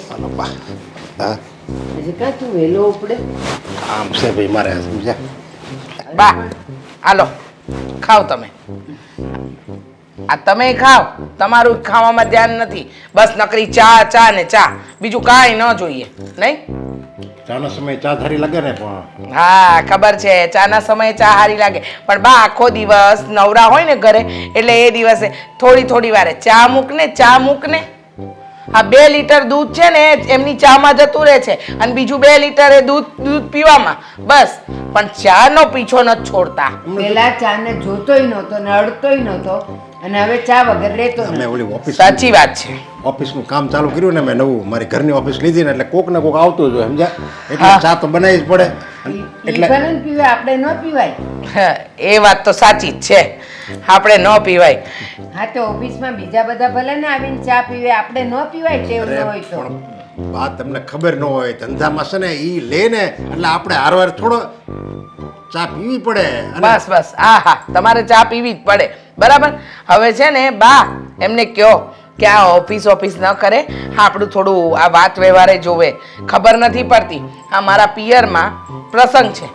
હાલો બા. હા હજી કાં તું વહેલો ઉપડે? આમ છે ભાઈ મારે સમજ્યા. બા હાલો ખાઓ તમે. આ તમે ખાઓ, તમારું ખાવામાં ધ્યાન નથી. બસ નકરી ચા ચા ને ચા, બીજું કાંઈ ન જોઈએ નહીં. ચાનો સમય ચા ધારી લાગે ને પણ હા ખબર છે, ચાના સમયે ચા હારી લાગે, પણ બા આખો દિવસ નવરા હોય ને ઘરે એટલે એ દિવસે થોડી થોડી વારે ચા મૂક ને. આ 2 લીટર દૂધ છે ને એમની ચામાં જતું રહે છે અને બીજું 2 લીટર એ દૂધ પીવામાં. બસ પણ ચા નો પીછો નથી છોડતા. પેલા ચાને જોતોય નહોતો ને અડતોય નહોતો અને હવે ચા વગર રહેતો મેં નથી. ઓલી ઓફિસ સાચી વાત છે. ઓફિસનું કામ ચાલુ કર્યું ને મેં નવું મારી ઘરની ઓફિસ લીધી ને એટલે કોક ને કોક આવતું જ હોય સમજ્યા. એટલે હા. ચા તો બનાવી જ પડે એટલે ભલે ને પીવાય, આપણે ન પીવાય. હા, એ વાત તો સાચી જ છે, આપણે ન પીવાય. હા તો ઓફિસમાં બીજા બધા ભલે ને આવીને ચા પીવે, આપણે ન પીવાય ટેવ ન હોય તો. પણ વાત તમને ખબર ન હોય ધંધામાં છે ને ઈ લે ને એટલે આપણે હારવાર થોડો ચા પીવી પડે. અને બસ હા તમારે ચા પીવી જ પડે, બરાબર. હવે છે ને બા એમને કહો કે આ ઓફિસ ન કરે, આપણું થોડું આ વાત વ્યવહારે જોવે. ખબર નથી પડતી, આ મારા પિયરમાં પ્રસંગ છે.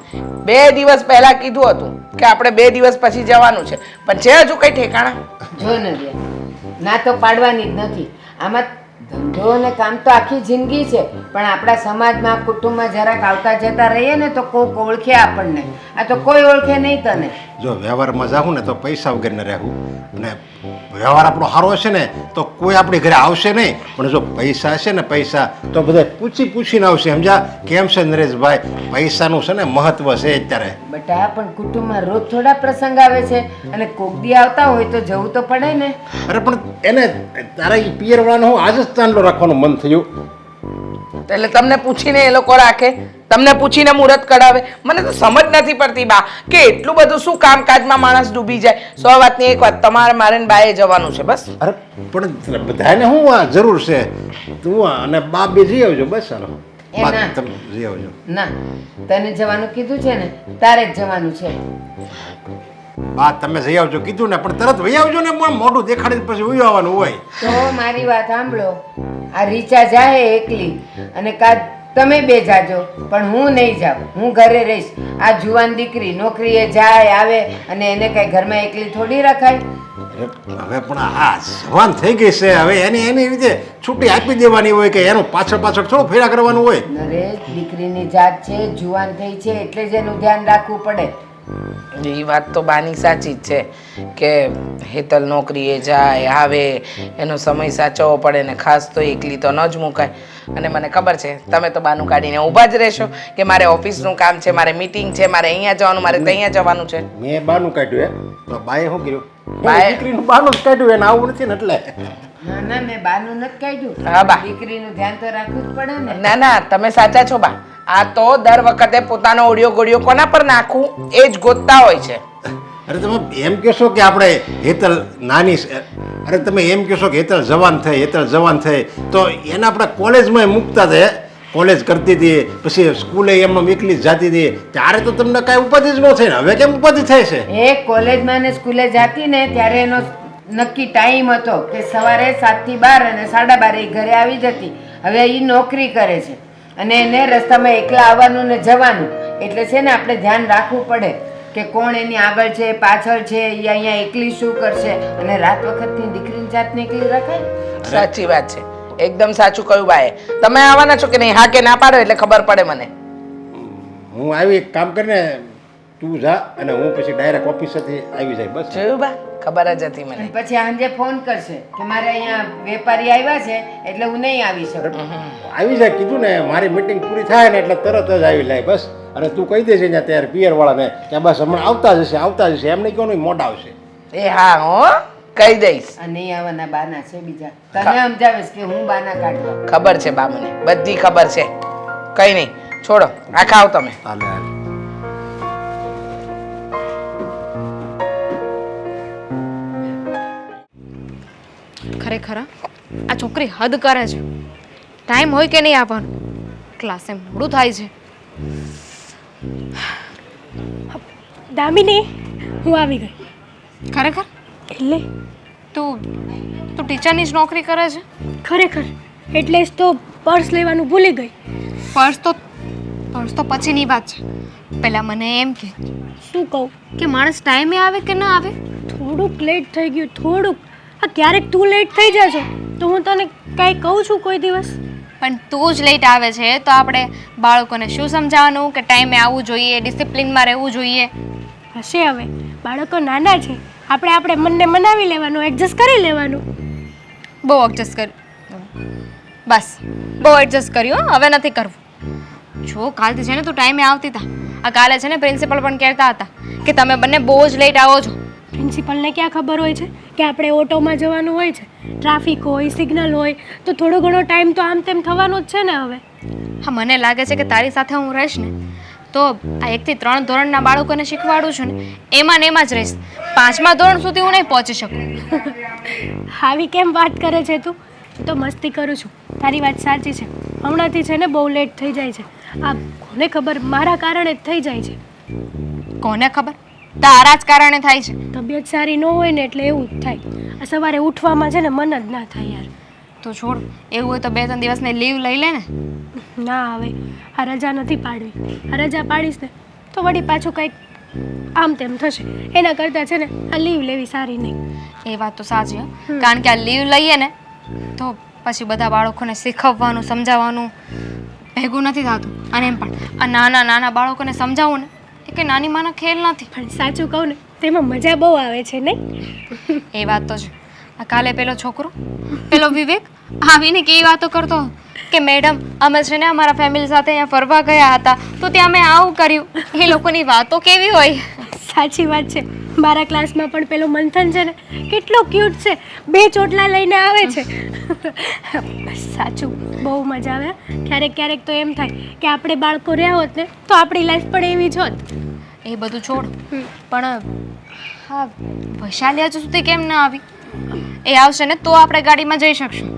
2 દિવસ પહેલા કીધું હતું કે આપણે 2 દિવસ પછી જવાનું છે, પણ છે હજુ કઈ ઠેકાણા? જો ને રે, ના તો પાડવાની જ નથી. આમાં ધંધો અને કામ તો આખી જિંદગી છે, પણ આપણા સમાજમાં કુટુંબમાં જરાક આવતા જતા રહીએ ને તો કોક ઓળખે આપણને. આ તો કોઈ ઓળખે નહીં તને. જો વ્યવહારમાં જાઉં ને તો પૈસા વગર ન રહેવું, અને વ્યવહાર આપણો સારો હશે ને તો કોઈ આપણી ઘરે આવશે નહીં, પણ જો પૈસા હશે ને પૈસા તો બધા પૂછીને આવશે સમજ્યા. કેમ છે નરેશભાઈ, પૈસાનું છે ને મહત્વ છે અત્યારે. બટા પણ કુટુંબમાં રોજ થોડા પ્રસંગ આવે છે અને કોક દી આવતા હોય તો જવું તો પડે ને. અરે પણ એને તારા ઈ પિયરવાળાનો હું આજ જ ચાંદલો રાખવાનું મન થયું. એટલે તમને પૂછીને એ લોકો રાખે, તમને પૂછીને મુહૂર્ત કઢાવે? મને તો સમજ નથી પડતી બા કે એટલું બધું શું કામકાજમાં માણસ ડૂબી જાય. 100 વાતની એક વાત, તમારે મારે ને બાએ જવાનું છે બસ. અરે પણ બધાને હું આ જરૂર છે, તું અને બા બે જઈ આવજો બસ. ચાલો એ ના. તમે જઈ આવજો. ના, તને જવાનું કીધું છે ને તારે જ જવાનું છે. બા તમે જઈ આવજો કીધું ને, પણ તરત વહી આવજો ને, પણ મોઢું દેખાડીને પછી ઉઈ આવવાનું હોય. તો મારી વાત સાંભળો, આ રીચા જાય એકલી અને કા તમે બે જાજો, પણ હું નહીં જાઉં. હું ઘરે રહીશ. આ જુવાન દીકરી નોકરીએ જાય આવે અને એને કઈ ઘરમાં એકલી થોડી રખાય. હવે પણ આ જવાન થઈ ગઈ છે, હવે એની રીતે છૂટી આપી દેવાની હોય કે એનું પાછળ થોડું ફેરા કરવાનું હોય. નરેશ, દીકરીની જાત છે, જુવાન થઈ છે એટલે જ એનું ધ્યાન રાખવું પડે. એ વાત તો બાની સાચી જ છે કે હેતલ નોકરીએ જાય આવે, એનો સમય સાચવવો પડે ને ખાસ તો એકલી તો ન જ મુકાય. અને મને ખબર છે તમે તો બાનું કાઢીને ઊભા જ રહેશો કે મારે ઓફિસનું કામ છે, મારે મીટિંગ છે, મારે અહીંયા જવાનું, મારે ત્યાં જવાનું છે. મેં બાનું કાઢ્યું તો બાએ શું કર્યું? બાએ- દીકરીનું બાનું જ કાઢ્યું, એને આવું નથી ને એટલે. ના ના, મેં બાનું નથી કાઢ્યું. હા બા. દીકરીનું ધ્યાન તો રાખવું જ પડે ને. ના તમે સાચા છો બા. આ તો દર વખતે પોતાનો ઓડિયો ગોડિયો કોના પર નાખવું એ જ ગોતતા હોય છે. અરે તમે એમ કહેશો કે આપણે હેતલ નાની છે, અરે તમે એમ કહેશો કે હેતલ જવાન થઈ તો એને આપણે કોલેજમાં મૂકતા હતા. કોલેજ કરતી હતી, પછી સ્કૂલે એમનો એકલી જ જતી હતી, ત્યારે તો તમને કાંઈ ઉપાધિ જ ન થઈ ને હવે કેમ ઉપાધિ થાય છે? એ કોલેજમાં ને સ્કૂલે જતી ને ત્યારે એનો નક્કી ટાઈમ હતો કે સવારે 7 થી 12 અને 12:30 ઘરે આવી જતી. હવે એ નોકરી કરે છે અને એને રસ્તામાં એકલા આવવાનું ને જવાનું, એટલે છે ને આપણે ધ્યાન રાખવું પડે કે કોણ એની આગળ છે પાછળ છે, એ અહીંયા એકલી શું કરશે. અને રાત વખતની દીકરીની જાતને એકલી રખાય? સાચી વાત છે, એકદમ સાચું કહ્યું બાએ. તમે આવવાના છો કે નહીં? હા કે ના પાડો એટલે ખબર પડે મને. હું આવી એક કામ કરીને તું જા અને હું પછી ડાયરેક્ટ ઓફિસેથી આવી જાય બસ. જોયું બા, ખબર જ હતી અને મને. પછી સાંજે ફોન કરશે કે મારે અહીંયા વેપારી આવ્યા છે એટલે હું નહીં આવી શકું. આવી જાય કીધું ને, મારી મીટિંગ પૂરી થાય ને એટલે તરત જ આવી જાય બસ. અને તું કહી દેજે ને ત્યારે પિયરવાળાને કે બસ હમણાં આવતા જશે એમને કહો નહીં મોઢા આવશે. એ હા હો, કહી દઈશ. આ નહીં આવવાના બાના છે બીજા. તને સમજાવીશ કે હું બાના કાઢવા. ખબર છે બા, મને બધી ખબર છે. કઈ નહીં, છોડો, આ ખાઓ તમે. હાલે હાલે. ખરેખર આ છોકરી હદ કરે છે. ટાઈમ હોય કે નહીં આવવાનું, ક્લાસે મોડું થાય છે. દામિની, હું આવી ગઈ. ખરેખર એટલે તું ટીચરની જ નોકરી કરે છે? ખરેખર એટલે જ તો પર્સ લેવાનું ભૂલી ગઈ. પર્સ તો પછીની વાત છે. પહેલાં મને એમ કે શું કહું? કે માણસ ટાઈમે આવે કે ના આવે. થોડુંક લેટ થઈ ગયું, થોડુંક. હા, ક્યારેક તું લેટ થઈ જશો તો હું તને કાંઈ કહું છું કોઈ દિવસ? પણ તું જ લેટ આવે છે તો આપણે બાળકોને શું સમજાવવાનું કે ટાઈમે આવવું જોઈએ, ડિસિપ્લિનમાં રહેવું જોઈએ. હશે હવે, બાળકો નાના છે, આપણે મનને મનાવી લેવાનું, એડજસ્ટ કરી લેવાનું. બહુ એડજસ્ટ કર્યું, બસ બહુ એડજસ્ટ કર્યું, હવે નથી કરવું. જો કાલથી છે ને તું ટાઈમે આવતી હતા. આ કાલે છે ને પ્રિન્સિપલ પણ કહેતા હતા કે તમે બંને બહુ જ લેટ આવો છો. પ્રિન્સિપલને ક્યાં ખબર હોય છે કે આપણે ઓટોમાં જવાનું હોય છે, ટ્રાફિક હોય, સિગ્નલ હોય, તો થોડો ઘણો ટાઈમ તો આમ તેમ થવાનો જ છે ને હવે. હા, મને લાગે છે કે તારી સાથે હું રહીશ ને તો આ 1 થી 3 ધોરણના બાળકોને શીખવાડું છું ને એમાં જ રહીશ. 5મા ધોરણ સુધી હું નહીં પહોંચી શકું. આવી કેમ વાત કરે છે તું? હું તો મસ્તી કરું છું. તારી વાત સાચી છે, હમણાંથી છે ને બહુ લેટ થઈ જાય છે. આ કોને ખબર, મારા કારણે જ થઈ જાય છે. કોને ખબર? તારા જ કારણે થાય છે. તબિયત સારી ન હોય ને એટલે એવું જ થાય. આ સવારે ઉઠવામાં છે ને મન જ ના થાય યાર. તો છોડ, એવું હોય તો 2-3 દિવસની લીવ લઈ લે ને. ના, હવે આ રજા નથી પાડવી. આ રજા પાડીશ ને તો વળી પાછું કંઈક આમ તેમ થશે. એના કરતાં છે ને આ લીવ લેવી સારી નહીં. એ વાત તો સાચી હો. કારણ કે આ લીવ લઈએ ને તો પછી બધા બાળકોને શીખવવાનું, સમજાવવાનું ભેગું નથી થતું. અને એમ પણ આ નાના બાળકોને સમજાવવું ને એ કે નાની માના ખેલ નથી. પણ સાચું કહું ને તેમાં મજા બહુ આવે છે નહીં? એ વાત તો છે. આ કાલે પેલો છોકરો, પેલો વિવેક આવીને કેવી વાતો કરતો કે મેડમ અમે છે ને અમારા ફેમિલી સાથે અહીંયા ફરવા ગયા હતા તો ત્યાં અમે આવું કર્યું. એ લોકોની વાતો કેવી હોય. સાચી વાત છે. મારા ક્લાસમાં પણ પેલો મંથન છે ને કેટલો ક્યુટ છે, 2 ચોટલા લઈને આવે છે. સાચું બહુ મજા આવે. ક્યારેક તો એમ થાય કે આપણે બાળકો રહ્યા હોત ને તો આપણી લાઈફ પણ એવી જ હોત. એ બધું છોડ, પણ હા વૈશાલી હજુ સુધી કેમ ના આવી? એ આવશે ને તો આપણે ગાડીમાં જઈ શકશું.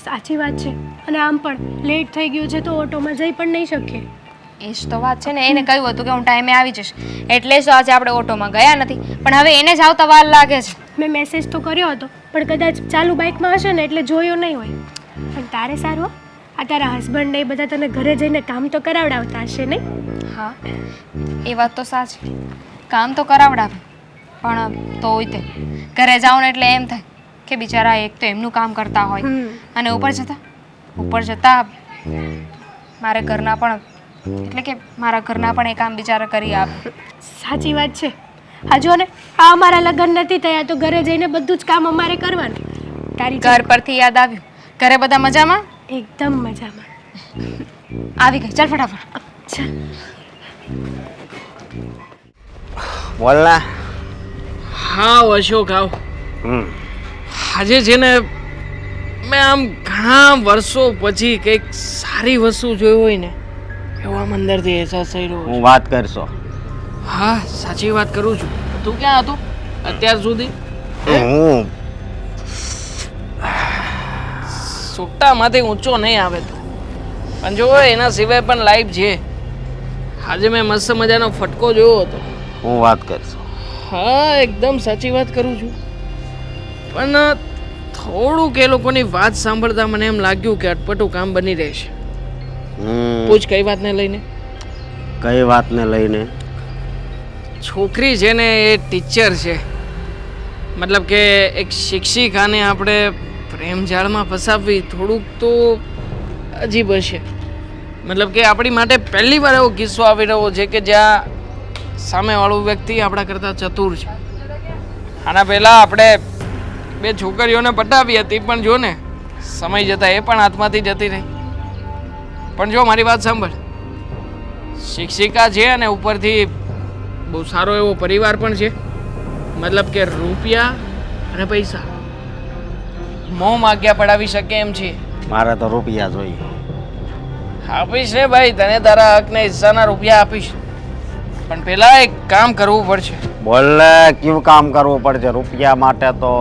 સાચી વાત છે. અને આમ પણ લેટ થઈ ગયું છે તો ઓટોમાં જઈ પણ નહીં શકીએ. એ જ તો વાત છે ને. એને કહ્યું હતું કે હું ટાઈમે આવી જઈશ એટલે જ તો આજે આપણે ઓટોમાં ગયા નથી. પણ હવે એને જ આવતા વાર લાગે છે. મેં મેસેજ તો કર્યો હતો પણ કદાચ ચાલુ બાઇકમાં હશે ને એટલે જોયો નહીં હોય. પણ તારે સારું હો, આ તારા હસબન્ડ ને એ બધા તને ઘરે જઈને કામ તો કરાવડાવતા હશે નહીં? હા, એ વાત તો સાચી. કામ તો કરાવડાવે પણ તોય તે ઘરે જાઉં ને એટલે એમ થાય કે બિચારા એક તો એમનું કામ કરતા હોય અને ઉપર જતાં મારા ઘરના પણ એ કામ બિચારા કરી આપે. સાચી વાત છે. હા જો ને, આ અમારા લગ્ન નથી થયા તો ઘરે જઈને બધું જ કામ અમારે કરવાનું. તારી ઘર પરથી યાદ આવ્યું, ઘરે બધા મજામાં? એકદમ મજામાં. આવી ગઈ, ચાલ ફટાફટ. ચાલ. બોલના. હા અશોક આવ. આજે છે ને મેં આમ ઘણા વર્ષો પછી કંઈક સારી વસ્તુ જોઈ હોય ને એવો આમ અંદરથી અહેસાસ થઈ રહ્યો. હું વાત કરશો. હા સાચી વાત કરું છું. તું ક્યાં હતો અત્યાર સુધી? હું સુટ્ટામાંથી ઊંચો નહીં આવે તો પણ જો એના સિવાય પણ લાઈફ છે. આજે મેં મસ્ત મજાનો ફટકો જોયો હતો. હું વાત કરશો. હા એકદમ સાચી વાત કરું છું. પણ થોડુંક એ લોકોની વાત સાંભળતા મને એમ લાગ્યું કે અટપટું કામ બની રહેશે. પૂછ કઈ વાતને લઈને? કઈ વાતને લઈને? છોકરી છે ને એ ટીચર છે, મતલબ કે એક શિક્ષિકાને આપણે પ્રેમ જાળમાં ફસાવવી થોડુંક તો અજીબ હશે. મતલબ કે આપણી માટે પહેલી વાર એવો કિસ્સો આવી રહ્યો છે કે જ્યાં સામેવાળો વ્યક્તિ આપણા કરતાં ચતુર છે. આના પહેલાં આપણે 2 છોકરીઓને પટાવી હતી પણ જો ને સમય જતાં એ પણ હાથમાંથી જતી રહી. પણ જો મારી વાત સાંભળ, શિક્ષિકા છે અને ઉપરથી બહુ સારો એવો પરિવાર પણ છે. મતલબ કે રૂપિયા અને પૈસા મોં માગ્યા પડાવી શકે એમ છે. મારે તો રૂપિયા જોઈએ. આપીશ ને ભાઈ, તને તારા હકને હિસ્સાના રૂપિયા આપીશ. પણ પહેલા એક કામ કરવું પડશે. બોલ, કેવું કામ કરવું પડશે? રૂપિયા માટે તો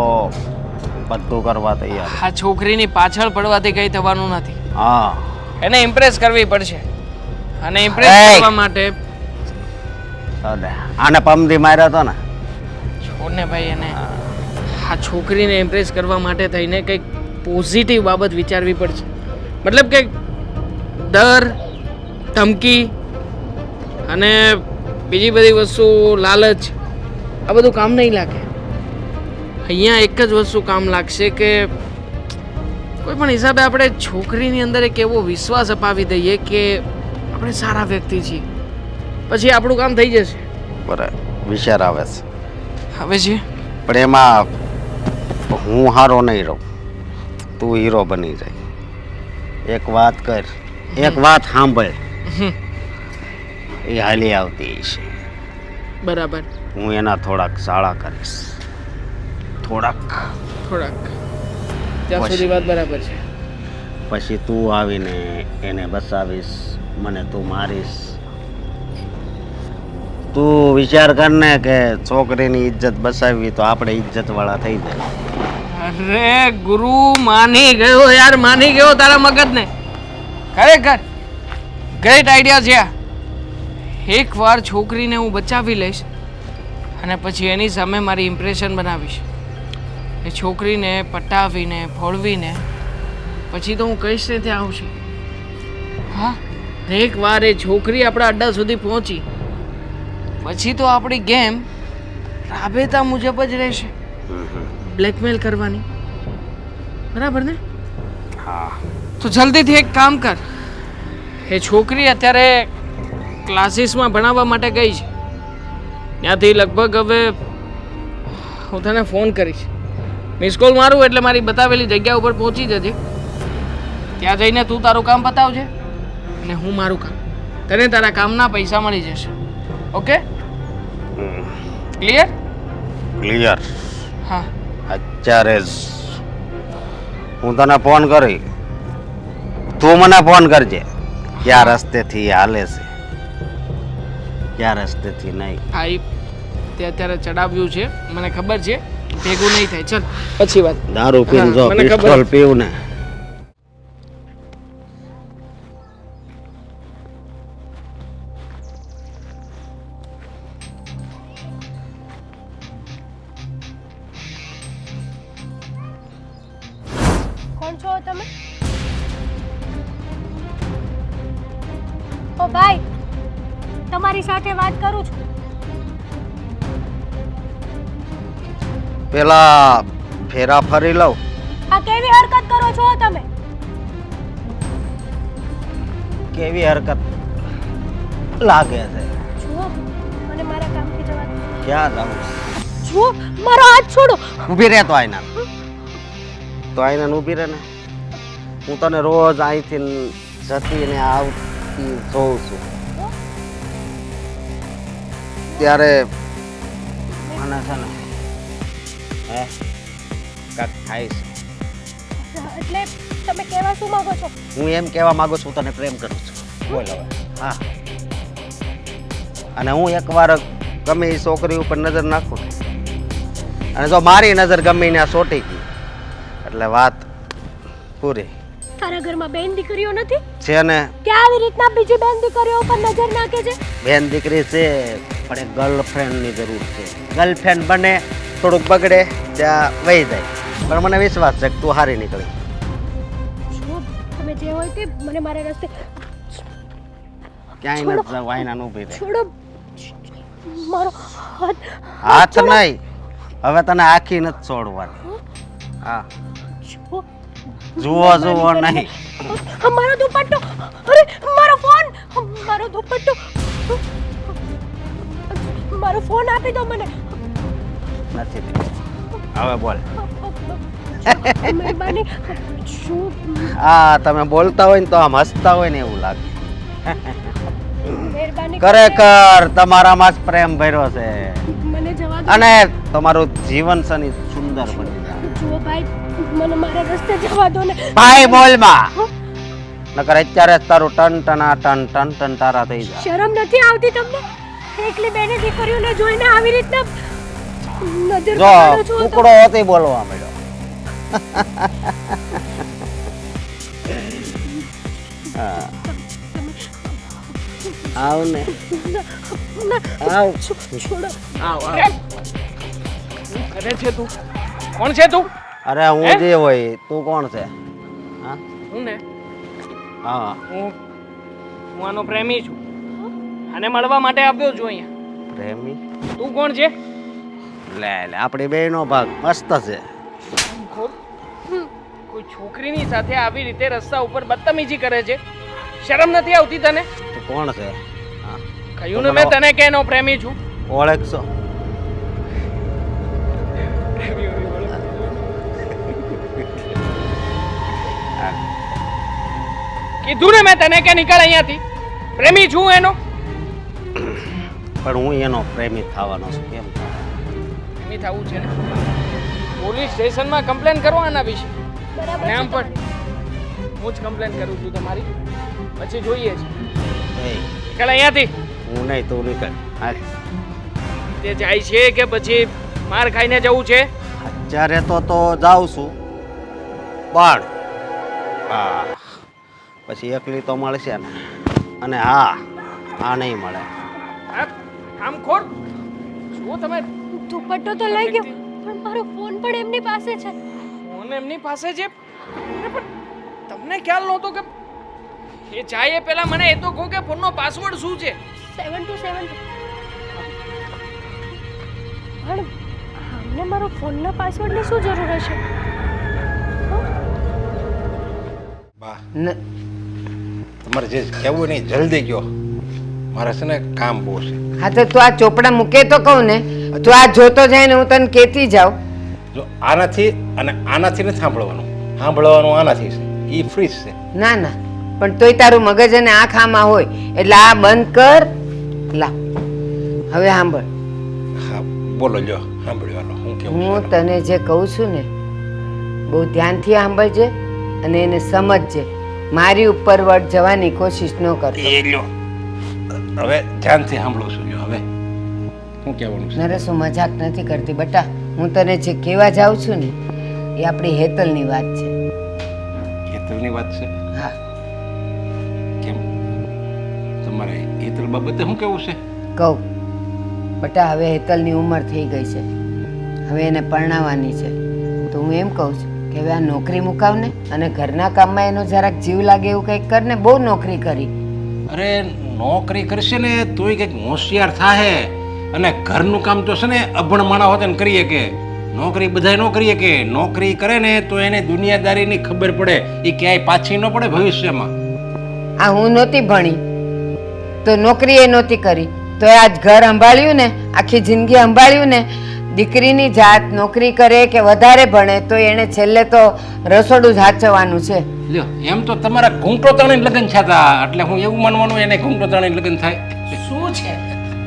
બધું કરવા તૈયાર. આ છોકરીની પાછળ પડવાથી કંઈ થવાનું નથી. હા, એને ઇમ્પ્રેસ કરવી પડશે અને ઇમ્પ્રેસ કરવા માટે આને પમદી માર્યો હતો ને. છોડને ભાઈ, એને આ છોકરીને ઇમ્પ્રેસ કરવા માટે થઈને કંઈક પોઝિટિવ બાબત વિચારવી પડશે. મતલબ કે ડર, ધમકી અને બીજી બધી વસ્તુ, લાલચ, આ બધું કામ નહીં લાગે. અહીંયા એક જ વસ્તુ કામ લાગશે કે કોઈ પણ હિસાબે આપણે છોકરીની અંદર એક એવો વિશ્વાસ અપાવી દઈએ કે આપણે સારા વ્યક્તિ છીએ, પછી આપણું કામ થઈ જશે. બરાબર વિચાર આવે છે હવે છે પણ એમાં હું હારો નહીં રહું, તું હીરો બની જાય. એક વાત કર, એક વાત સાંભળ, એ હાલી આવતી છે. બરાબર. હું એના થોડાક શાળા કરીશ, થોડાક ત્યાં સુધી વાત બરાબર છે. પછી તું આવીને એને બસાવીશ, મને તું મારીશ. તું વિચાર કર ને કે છોકરીની ઇજ્જત બસાવવી તો આપણે ઇજ્જત વાળા થઈ જાય. અરે ગુરુ, માની ગયો યાર, માની ગયો તારા મગજને. ખરેખર ગ્રેટ આઈડિયા છે આ. એકવાર છોકરીને હું બચાવી લઈશ અને પછી એની સામે મારી ઇમ્પ્રેશન બનાવીશ. એ છોકરીને પટાવીને ફોડવીને પછી તો હું કહીશ ને ત્યાં આવશે. હા, એકવાર એ છોકરી આપણા અડ્ડા સુધી પહોંચી પછી તો આપણી ગેમ રાબેતા મુજબ જ રહેશે. બ્લેકમેલ કરવાની, બરાબર ને? હા, તો જલ્દીથી એક કામ કર. એ છોકરી અત્યારે ક્લાસીસમાં ભણાવવા માટે ગઈ છે. ત્યાંથી લગભગ હવે હું તને ફોન કરીશ, મિસ કોલ મારું એટલે મારી બતાવેલી જગ્યા ઉપર પહોંચી જજે. ત્યાં જઈને તું તારું કામ બતાવજે અને હું મારું કામ. તને તારા કામના પૈસા મળી જશે. ઓકે? ક્લિયર? ક્લિયર. હા. અત્યારે જ હું તને ફોન કરી, તું મને ફોન કરજે. ક્યાં રસ્તેથી હાલે છે, ક્યાં રસ્તેથી નહીં. હા, તે અત્યારે ચડાવ્યું છે, મને ખબર છે. ભેગું નહીં થાય. ચલ પછી વાત. દારૂ પીને જો હા, મને ખબર. પિસ્તોલ પીવું ને કોણ છો તમે? ઓ ભાઈ, તમારી સાથે વાત કરું છું. પેલા ફેરા ફરી લઉં. આ કેવી હરકત કરો છો તમે? કેવી હરકત લાગે છે? જુઓ, મને મારા કામથી જવા દો. ક્યાં જાઉં? જુઓ, મારો હાથ છોડો. ઊભી રહે તો આઈના, તો આઈના ઊભી રહે ને. હું તને રોજ અહીંથી જતી ને આવતી જોઉં છું, ત્યારે મને છે ને હે કાંઈક થાય છે. એટલે તમે કહેવા શું માંગો છો? હું એમ કહેવા માંગુ છું, તને પ્રેમ કરું છું. બોલ હવે. હા, અને હું એકવાર ગમે એ છોકરી ઉપર નજર નાખું ને, અને જો મારી નજર ગમે એને સોટી ગઈ એટલે વાત પૂરી. તારા ઘરમાં બેન દીકરીઓ નથી? છે ને, કે આવી રીતના બીજી બેન દીકરીઓ ઉપર નજર નાખે છે? બેન દીકરી છે પણ એક ગર્લફ્રેન્ડની જરૂર છે. ગર્લફ્રેન્ડ બને, થોડુંક બગડે ત્યાં વહી જાય, પણ મને વિશ્વાસ છે કે તું હારી નીકળી. જુઓ, તમે જે હોય તે મને મારા રસ્તે ક્યાંય નથી જવું, આઈના ઊભી રહે. છોડો. મારો હાથ. હાથ નહીં, હવે તને આખી નથી છોડવાની. હા, જુઓ, જુઓ જુઓ નહીં. મારો દુપટ્ટો. અરે મારો ફોન. મારો દુપટ્ટો. મારો ફોન આપી દો મને. નથી દીધો. હવે બોલ. મહેરબાની. શું? હા, તમે બોલતા હોય ને તો આમ હસતા હોય ને એવું લાગે. મહેરબાની ખરેખર તમારામાં જ પ્રેમ ભર્યો છે મને જવા દો. અને તમારું જીવન છે ને સુંદર બની જાય. જુઓ ભાઈ, મને મારા રસ્તે જવા દો ને. ભાઈ બોલમાં, નકર અત્યારે જ તારું ટન ટના ટન ટન ટન તારા થઈ જાય. શરમ નથી આવતી તમને? એકલી બેને દીકરીઓને જોઈને આવી રીતના નજર જો કાઢો છો તો? કુકડો હોતી બોલવા મળ્યો. હા. આવ ને આવ. છોડો. આવ આવ. શું કરે છે તું? કોણ છે તું? અરે હું જે હોય તું કોણ છે? હા, હું ને હા હું આનો પ્રેમી છું. આને મળવા માટે આવ્યો છું અહીંયા. પ્રેમી તું કોણ છે? લે લે આપણી બેયનો ભાગ મસ્ત છે. કોઈ છોકરીની સાથે આવી રીતે રસ્તા ઉપર બદતમીજી કરે છે. શરમ નથી આવતી તને? તું કોણ છે? હા કહ્યું ને મેં તને કે એનો પ્રેમી છું. ઓળખશો? કીધું ને મેં તને કે નીકળ અહીંયાથી. પ્રેમી છું એનો. પણ હું એનો પ્રેમી થવાનો છું. કેમ પ્રેમી થવું છે ને? પોલીસ સ્ટેશનમાં કમ્પ્લેન કરો આના વિશે. અને આમ પણ હું જ કમ્પ્લેન કરું છું તમારી. પછી જોઈએ છે. એ નીકળ અહીંયાથી. હું નહીં તું નીકળ. હાલ તે જાય છે કે પછી માર ખાઈને જવું છે? અત્યારે તો જાઉં છું પણ હા પછી એકલી તો મળશે ને. અને હા આ નહીં મળે. આમ ખોર શું તમે? દુપટ્ટો તો લઈ ગયો પણ મારો ફોન પણ એમની પાસે છે. ફોન એમની પાસે છે? પણ તમને ખ્યાલ નહોતો કે એ જાય એ પહેલા મને એ તો કહો કે ફોનનો પાસવર્ડ શું છે? 727 પણ અમને મારો ફોનના પાસવર્ડની શું જરૂર હશે? બા ન- તમારે જે કહેવું હોય ને એ જલ્દી કહો. મારે છે ને કામ બહુ છે. હા તો તું આ ચોપડા મૂકે તો કહું ને, તું આ જોતો જાય ને હું તને કહેતી જાઉં. જો આનાથી અને આનાથી નથી સાંભળવાનું. સાંભળવાનું આનાથી છે. એ ફ્રી છે. ના ના, પણ તોય તારું મગજ અને આંખ આમાં હોય એટલે આ બંધ કર. લા હવે સાંભળ, હા બોલો લ્યો સાંભળ્યો. હાલો હું કેવું હું છે? તને જે કહું છું ને બહુ ધ્યાનથી સાંભળજે અને એને સમજજે. મારી ઉપર વટ જવાની કોશિશ ન કરતો. એ લ્યો હવે ધ્યાનથી સાંભળું છું. લ્યો હવે શું કહેવાનું છે? નરેશ, હું મજાક નથી કરતી બટા. હું તને જે કહેવા જાઉં છું ને એ આપણી હેતલની વાત છે. હેતલની વાત છે? હા, કેમ તમારે હેતલ બાબતે શું કેવું છે? કહું બટા, હવે હેતલની ઉંમર થઈ ગઈ છે, હવે એને પરણાવવાની છે. તો હું એમ કહું છું કે હવે આ નોકરી મુકાવને અને ઘરના કામમાં એનો જરાક જીવ લાગે એવું કંઈક કરને. બહુ નોકરી કરી. અરે નોકરી કરશે ને તોય કંઈક હોશિયાર થાહે. અને ઘરનું કામ તો છે ને અભણ માણા હોતે ને કરીએ કે નોકરી બધાય ન કરીએ કે નોકરી કરે ને તો એને દુનિયાદારીની ખબર પડે. એ ક્યાંય પાછી ન પડે ભવિષ્યમાં. આ હું નહોતી ભણી તો નોકરી એ નહોતી કરી તો આજ ઘર સંભાળ્યું ને, આખી જિંદગી સંભાળ્યું ને. દીકરીની જાત નોકરી કરે કે વધારે ભણે તો એણે છેલ્લે તો રસોડું જ હાચવવાનું છે. લ્યો એમ તો તમારા ઘૂંટો તાણીને લગ્ન થયા એટલે હું એવું માનવાનું એને ઘૂંટો તાણીને લગ્ન થાય. શું છે?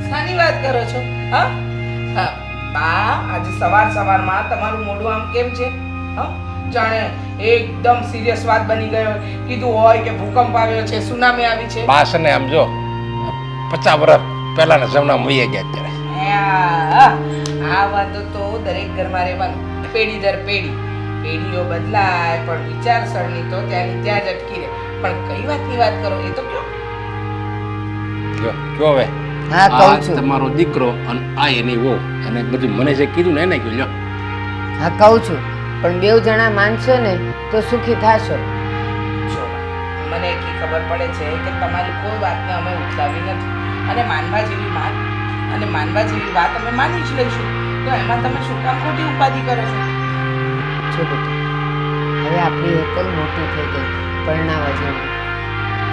શાની વાત કરો છો? હા હા બા, આજે સવારમાં તમારું મોઢું આમ કેમ છે? હા જાણે એકદમ સિરિયસ વાત બની ગયો. કીધું હોય કે ભૂકંપ આવ્યો છે, સુનામી આવી છે. બાસ ને આમ જો 50 વર્ષ પહેલાના જમાનામાં વહી ગયા અત્યારે. આ વાતો તો દરેક ઘરમાં રહેવાનું. પેઢી દર પેઢીઓ બદલાય પણ વિચારસરણી તો ત્યાંની ત્યાં જ અટકી રહે. પણ કઈ વાતની વાત કરો એ તો કયો? કયો હવે? હા, આ કહું છું. તમારો દીકરો અને આ એની વહુ અને બધું મને જે કીધું ને એને કહ્યું. લ્યો હા, કહું છું. પણ બેવ જણા માનશો ને તો સુખી થાશો. જો મને એટલી ખબર પડે છે કે તમારી કોઈ વાતને અમે ઉઠાવી નથી અને માનવા જેવી વાત અને માનવા જેવી વાત અમે માની જ લઈશું. તો એમાં તમે શું કામ ખોટી ઉપાધિ કરો છો? જો બેટા, હવે આપણી હેતલ મોટી થઈ ગઈ, પરણાવા જેવી.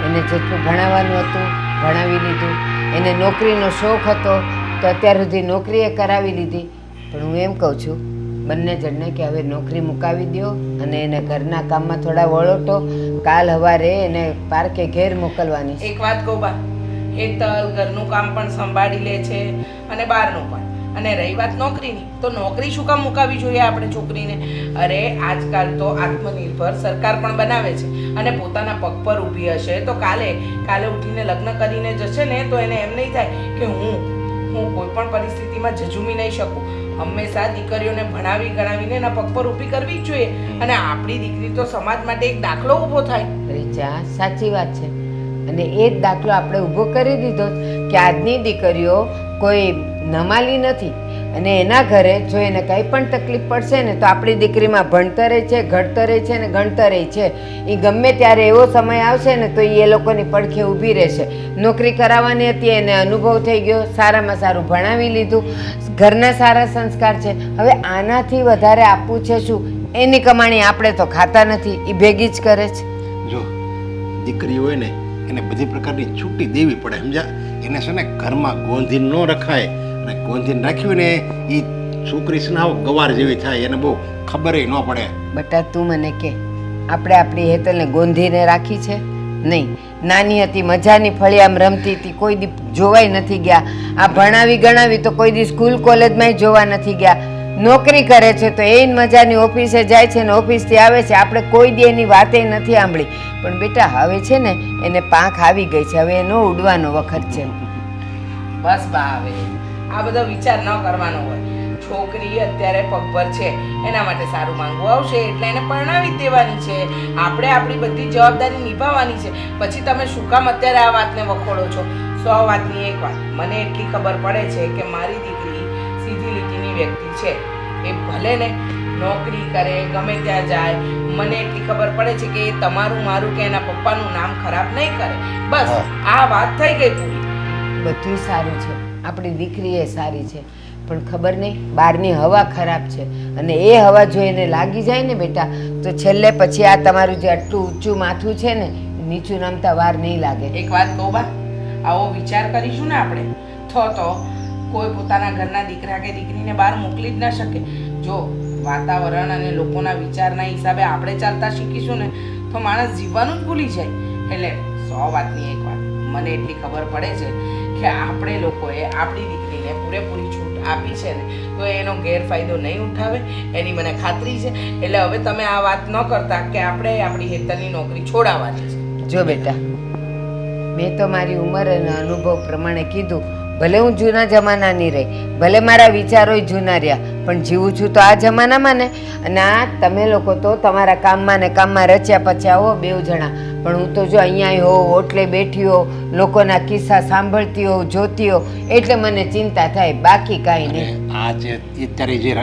એને જેટલું ભણાવવાનું હતું ભણાવી લીધું. એને નોકરીનો શોખ હતો તો અત્યાર સુધી નોકરીએ કરાવી લીધી. પણ હું એમ કહું છું બંને જણને કે હવે નોકરી મુકાવી દો અને એને ઘરના કામમાં થોડા વળોટો. કાલ સવારે એને પાર્કે ઘેર મોકલવાની છે. એક વાત કહું બા, હેતલ ઘરનું કામ પણ સંભાળી લે છે અને બહારનું પણ. અને રહી વાત નોકરીની, તો નોકરી શું કામ મુકાવી જોઈએ આપણે છોકરીને? અરે આજકાલ તો આત્મનિર્ભર સરકાર પણ બનાવે છે અને પોતાના પગ પર ઊભી હશે તો કાલે ઉઠીને લગ્ન કરીને જશે ને તો એને એમ નહીં થાય કે હું કોઈ પણ પરિસ્થિતિમાં ઝઝૂમી નહીં શકું. હંમેશા દીકરીઓને ભણાવી ગણાવીને એના પગ પર ઊભી કરવી જ જોઈએ. અને આપણી દીકરી તો સમાજ માટે એક દાખલો ઊભો થાય. રીચા, સાચી વાત છે. અને એ જ દાખલો આપણે ઊભો કરી દીધો કે આજની દીકરીઓ કોઈ નમાલી નથી. અને એના ઘરે જો એને કંઈ પણ તકલીફ પડશે ને તો આપણી દીકરીમાં ભણતરે છે, ઘડતરે છે ને ગણતરે છે. એ ગમે ત્યારે એવો સમય આવશે ને તો એ લોકોની પડખે ઊભી રહેશે. નોકરી કરાવવાની હતી, એને અનુભવ થઈ ગયો, સારામાં સારું ભણાવી લીધું, ઘરના સારા સંસ્કાર છે. હવે આનાથી વધારે આપવું છે શું? એની કમાણી આપણે તો ખાતા નથી, એ ભેગી જ કરે છે. જો દીકરી હોય ને એને બધી પ્રકારની છૂટી દેવી પડે, સમજ્યા? એને છે ને ઘરમાં ગોંધીને ન રખાય, અને ગોંધીને રાખ્યું ને એ છોકરી છે ને આવો ગવાર જેવી થાય, એને બહુ ખબરેય ન પડે. બટા તું મને કે આપણે આપણી હેતલને ગોંધીને રાખી છે? નહીં. નાની હતી, મજાની ફળિયામ રમતી હતી, કોઈ દી જોવાય નથી ગયા. આ ભણાવી ગણાવી તો કોઈ દી સ્કૂલ કોલેજમાંય જોવા નથી ગયા. નોકરી કરે છે તો એ મજાની ઓફિસે જાય છે ને ઓફિસથી આવે છે, આપણે કોઈ દી એની વાતે નથી સાંભળી. પણ બેટા હવે છે ને એને પાંખ આવી ગઈ છે, હવે એનો ઉડવાનો વખત છે. બસ બા, હવે આ બધો વિચાર ન કરવાનો હોય. છોકરી અત્યારે પગભર છે, એના માટે સારું માંગવું આવશે એટલે એને પરણાવી જ દેવાની છે. આપણે આપણી બધી જવાબદારી નિભાવવાની છે. પછી તમે શું કામ અત્યારે આ વાતને વખોડો છો? 100 વાતની એક વાત, મને એટલી ખબર પડે છે કે મારી દીકરી સીધી લીટીની વ્યક્તિ છે. એ ભલે ને નોકરી કરે, ગમે ત્યાં જાય, મને એટલી ખબર પડે છે કે એ તમારું, મારું કે એના પપ્પાનું નામ ખરાબ નહીં કરે. બસ આ વાત થઈ ગઈ પૂરી. બધું સારું છે, આપણી દીકરી એ સારી છે, પણ ખબર નહીં બહારની હવા ખરાબ છે, અને એ હવા જો એને લાગી જાય ને બેટા તો છેલ્લે પછી આ તમારું જે આટલું ઊંચું માથું છે ને નીચું નમતા વાર નહીં લાગે. એક વાત કહું બા, આવો વિચાર કરીશું ને આપણે તો કોઈ પોતાના ઘરના દીકરા કે દીકરીને બહાર મોકલી જ ન શકે. જો વાતાવરણ અને લોકોના વિચારના હિસાબે આપણે ચાલતા શીખીશું ને તો માણસ જીવવાનું જ ભૂલી જાય. એટલે 100 વાતની એક વાત, મને એટલી ખબર પડે છે કે આપણે લોકોએ આપણી દીકરીને પૂરેપૂરી છૂટ આપી છે ને તો એનો ગેરફાયદો નહીં ઉઠાવે એની મને ખાતરી છે. એટલે હવે તમે આ વાત ન કરતા કે આપણે આપણી હેતલની નોકરી છોડાવવાની છે. જો બેટા, મેં તો મારી ઉંમર અને અનુભવ પ્રમાણે કીધું. ભલે હું જૂના જમાનાની રહી, ભલે મારા વિચારોય જૂના રહ્યા, પણ જીવું છું તો આ જમાનામાં ને. અને આ તમે લોકો તો તમારા કામમાં ને કામમાં રચ્યા પચ્યા હો બેઉ જણા, પણ હું તો જો અહીંયા હોઉં, ઓટલે બેઠી હોઉં, લોકોના કિસ્સા સાંભળતી હોઉં, જોતી હોઉં, એટલે મને ચિંતા થાય, બાકી કાંઈ નહીં. આ જે અત્યારે જે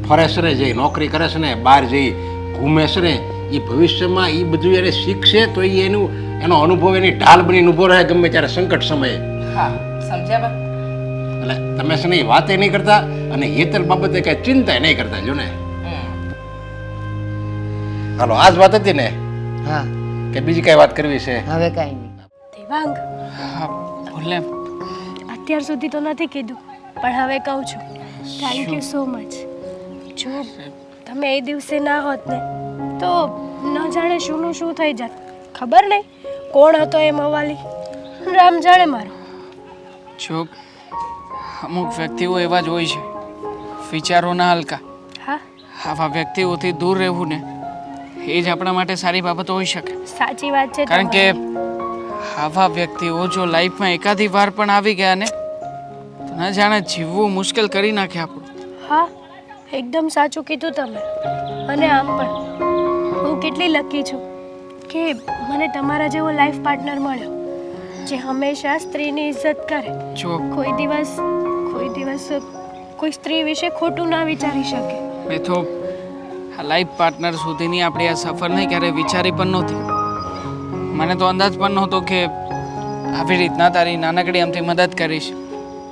ફરે છે ને, જે નોકરી કરે છે ને, બહાર જઈ ઘૂમે છે ને, એ ભવિષ્યમાં એ બધું એને શીખશે તો એ એનો અનુભવ એની ઢાલ બનીને ઊભો રહે ગમે ત્યારે સંકટ સમયે. હા, સમજ્યા બા? એટલે તમે છે ને એ વાતે નહીં કરતા અને હેતલ બાબતે કઈ ચિંતા નહીં કરતા. જો ને હાલો, આ જ વાત હતી ને હા, કે બીજી કઈ વાત કરવી છે? હવે કાંઈ નહીં. દેવાંગ, બોલે અત્યાર સુધી તો નથી કીધું પણ હવે કહું છું. Thank you so much. જો તમે એ દિવસે ના હોત ને તો ન જાણે શુંનું શું થઈ જાત. ખબર નહીં કોણ હતો એ મવાલી, રામ જાણે મારો. જો અમુક વ્યક્તિઓ એવા જ હોય છે, વિચારોના હલકા. હા, આવા વ્યક્તિઓથી દૂર રહેવું ને એ જ આપણા માટે સારી બાબત હોઈ શકે. સાચી વાત છે. કારણ કે આવા વ્યક્તિઓ જો લાઈફમાં એકાદી વાર પણ આવી ગયા ને તો ન જાણે જીવવું મુશ્કેલ કરી નાખે આપણું. હા, એકદમ સાચું કીધું તમે. અને આમ પણ હું કેટલી લકી છું કે મને તમારા જેવો લાઈફ પાર્ટનર મળ્યો જે હંમેશા સ્ત્રીની ઇજ્જત કરે. જો કોઈ દિવસ કોઈ સ્ત્રી વિશે ખોટું ના વિચારી શકે. મેં તો આ લાઈફ પાર્ટનર સુધીની આપણી આ સફરને ક્યારેય વિચારી પણ નહોતી. મને તો અંદાજ પણ નહોતો કે આવી રીતના તારી નાનકડી આમથી મદદ કરીશ,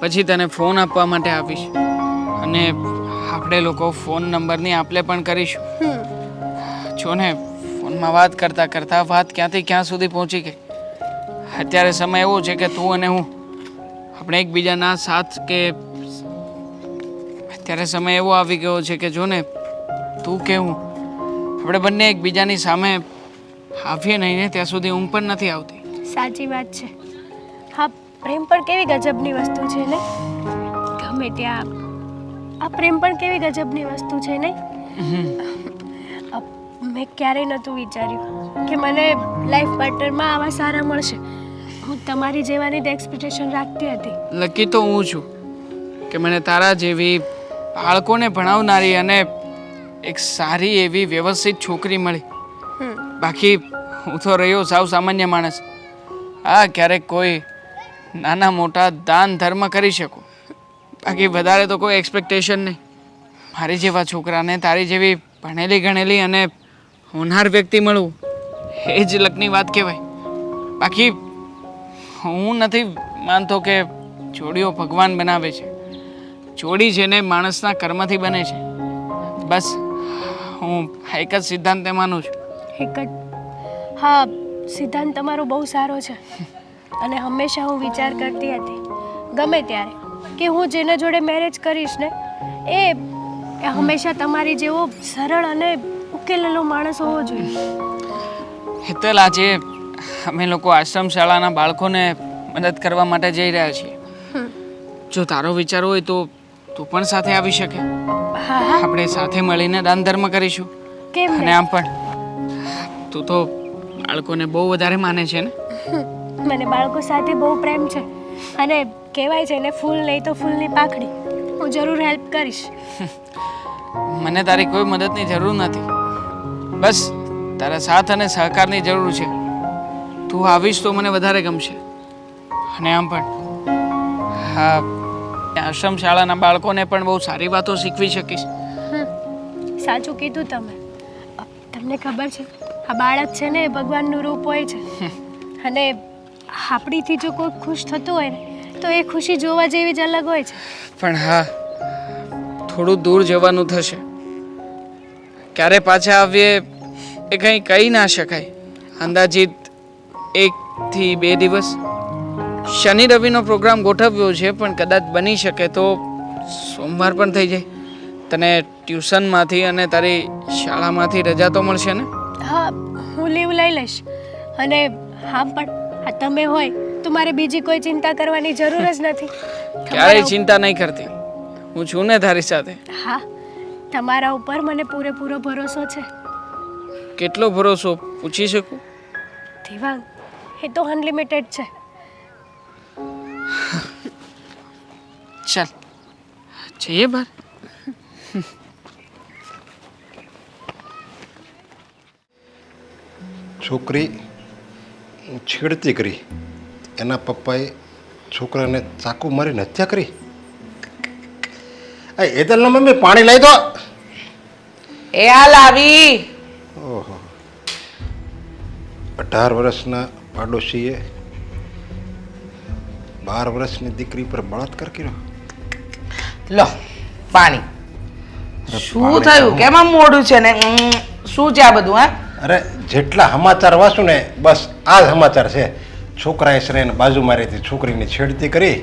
પછી તને ફોન આપવા માટે આવીશ અને આપણે લોકો ફોન નંબરની આપલે પણ કરીશું. જો ને ફોનમાં વાત કરતાં કરતાં વાત ક્યાંથી ક્યાં સુધી પહોંચી ગઈ. અત્યારે સમય એવો છે કે તું અને હું આપણે એકબીજાના સાથ કે અત્યારે સમય એવો આવી ગયો છે કે જો ને તું કે હું આપણે બંને એકબીજાની સામે આવીએ નહીં ને ત્યાં સુધી ઊંઘ પણ નથી આવતી. સાચી વાત છે. હા, પ્રેમ પણ કેવી ગજબની વસ્તુ છે ને. ગમે ત્યાં આ પ્રેમ પણ કેવી ગજબની વસ્તુ છે ને. મેં ક્યારેય નહોતું વિચાર્યું કે મને લાઈફ પાર્ટનરમાં આવા સારા મળશે. હું તમારી જેવાની જ એક્સપેક્ટેશન રાખતી હતી. લકી તો હું છું કે મને તારા જેવી બાળકોને ભણાવનારી અને એક સારી એવી વ્યવસ્થિત છોકરી મળી. બાકી હું તો રહ્યો સાવ સામાન્ય માણસ. હા, ક્યારેક કોઈ નાના મોટા દાન ધર્મ કરી શકું, બાકી વધારે તો કોઈ એક્સપેક્ટેશન નહીં. મારી જેવા છોકરાને તારી જેવી ભણેલી ગણેલી અને હોનહાર વ્યક્તિ મળવું એ જ લકની વાત કહેવાય. બાકી હું નથી માનતો કે જોડીઓ ભગવાન બનાવે છે. જોડી છે ને માણસના કર્મથી બને છે. બસ હું એક જ સિદ્ધાંતે માનું છું. એક જ હા, સિદ્ધાંત તમારો બહુ સારો છે. અને હંમેશા હું વિચાર કરતી હતી ગમે ત્યારે કે હું જેના જોડે મેરેજ કરીશ ને એ હંમેશા તમારી જેવો સરળ અને ઉકેલેલો માણસ હોવો જોઈએ. હેતલ, આજે અમે લોકો આશ્રમ શાળાના બાળકોને મદદ કરવા માટે જઈ રહ્યા છીએ. જો તારો વિચાર હોય તો તું પણ સાથે આવી શકે. હા હા, આપણે સાથે મળીને દાન ધર્મ કરીશું. કેમ અને નહીં? આમ પણ તું તો બાળકોને બહુ વધારે માને છે ને. મને બાળકો સાથે બહુ પ્રેમ છે. અને કહેવાય છે ને, ફૂલ નહીં તો ફૂલની પાંખડી. હું જરૂર હેલ્પ કરીશ. મને તારી કોઈ મદદની જરૂર નથી. બસ તારા સાથ અને સહકારની જરૂર છે. તું આવીશ તો મને વધારે ગમશે. અને આમ પણ હા, આશ્રમ શાળાના બાળકોને પણ બહુ સારી વાતો શીખવી શકીશ. સાચું કીધું તમે. તમને ખબર છે, આ બાળક છે ને એ ભગવાનનું રૂપ હોય છે. અને આપણીથી જો કોઈ ખુશ થતું હોય ને તો એ ખુશી જોવા જેવી જ અલગ હોય છે. પણ હા, થોડું દૂર જવાનું થશે. ક્યારે પાછા આવીએ એ કંઈ કહી ના શકાય. અંદાજિત 1 થી 2 દિવસ. શનિ રવિનો પ્રોગ્રામ ગોઠવ્યો છે, પણ કદાચ બની શકે તો સોમવાર પણ થઈ જાય. તને ટ્યુશનમાંથી અને તારી શાળામાંથી રજા તો મળશે ને? હા, હું લીવ લઈ લઈશ. અને હા પણ આ તમે હોય તો મારે બીજી કોઈ ચિંતા કરવાની જરૂર જ નથી. ક્યારેય ચિંતા નહીં કરતી. હું છું ને તારી સાથે. હા, તમારા ઉપર મને પૂરેપૂરો ભરોસો છે. કેટલો ભરોસો પૂછી શકું? દેવાંગ, એ તો અનલિમિટેડ છે. ચાલ જઈએ બહાર. છોકરી છેડતી કરી, એના પપ્પાએ છોકરાને ચાકુ મારીને હત્યા કરી. એ તો મમ્મી પાણી લઈ દો. એ હાલ આવી. ઓહો, 18 વર્ષના પાડોશીએ 12 વર્ષની દીકરી પર બળાત્કાર કર્યો. લો પાણી. શું થયું? કેમ આમ મોડું છે ને? શું છે આ બધું? હા, અરે જેટલા સમાચાર વાંચું ને બસ આ જ સમાચાર છે. છોકરાએ શ્રેને બાજુમાં રહેતી છોકરીની છેડતી કરી,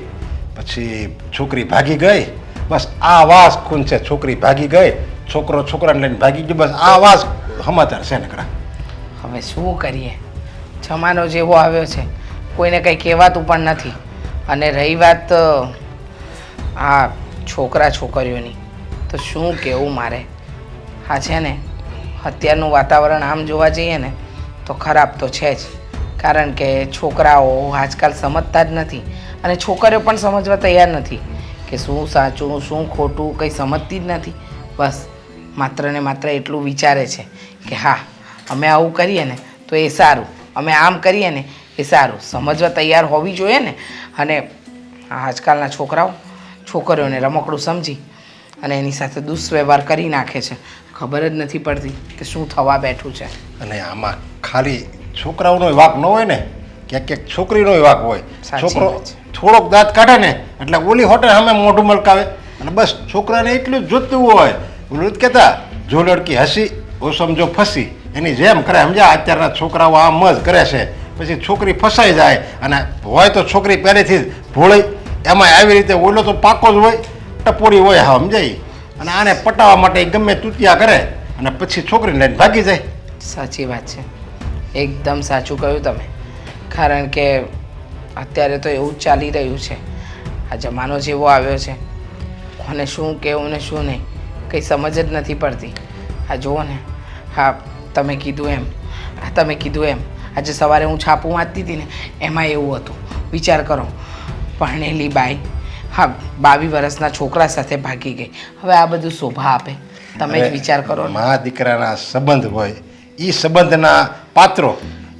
પછી છોકરી ભાગી ગઈ. બસ આ વાસ ખૂન છે. છોકરી ભાગી ગઈ, છોકરો છોકરાને લઈને ભાગી ગયો. બસ આ વાસ સમાચાર છે નકરા. હવે શું કરીએ? જમાનો જેવો આવ્યો છે, કોઈને કંઈ કહેવાતું પણ નથી. અને રહી વાત આ છોકરા છોકરીઓની, તો શું કહેવું મારે. હા છે ને, અત્યારનું વાતાવરણ આમ જોવા જઈએ ને તો ખરાબ તો છે જ. કારણ કે છોકરાઓ આજકાલ સમજતા જ નથી અને છોકરીઓ પણ સમજવા તૈયાર નથી કે શું સાચું શું ખોટું, કંઈ સમજતી જ નથી. બસ માત્ર ને માત્ર એટલું વિચારે છે કે હા, અમે આવું કરીએ ને તો એ સારું, અમે આમ કરીએ ને એ સારું. સમજવા તૈયાર હોવી જોઈએ ને. અને આજકાલના છોકરાઓ છોકરીઓને રમકડું સમજી અને એની સાથે દુષ્વ્યવહાર કરી નાખે છે. ખબર જ નથી પડતી કે શું થવા બેઠું છે. અને આમાં ખાલી છોકરાઓનો વાંક ન હોય ને, ક્યાંક ક્યાંક છોકરીનો વાંક હોય. સાચી છોકરો વાત છે. થોડોક દાંત કાઢે ને એટલે ઓલી હોટલ સામે મોઢું મલકાવે. અને બસ છોકરાને એટલું જ જોતું હોય. ઓલું જ કહેતા, જો લડકી હસી ઓ સમજો ફસી. એની જેમ કરે સમજ્યા. અત્યારના છોકરાઓ આમ જ કરે છે. પછી છોકરી ફસાઈ જાય અને હોય તો છોકરી પહેલેથી જ ભોળી. એમાં આવી રીતે ઓલો તો પાકો જ હોય, ટપોરી હોય. હા સમજાય. અને આને પટાવવા માટે ગમે તૂટિયા કરે અને પછી છોકરીને લઈને ભાગી જાય. સાચી વાત છે, એકદમ સાચું કહ્યું તમે. કારણ કે અત્યારે તો એવું જ ચાલી રહ્યું છે. આ જમાનો જેવો આવ્યો છે, કોને શું કહેવું ને શું નહીં કંઈ સમજ જ નથી પડતી. આ જુઓ ને, હા તમે કીધું એમ આજે સવારે હું છાપું વાંચતી હતી ને એમાં એવું હતું. વિચાર કરો, ભણેલી બાઈ હા 22 વર્ષના છોકરા સાથે ભાગી ગઈ. હવે આ બધું શોભા આપે? તમે જ વિચાર કરો ને. મા દીકરાના સંબંધ હોય, એ સંબંધના પાત્રો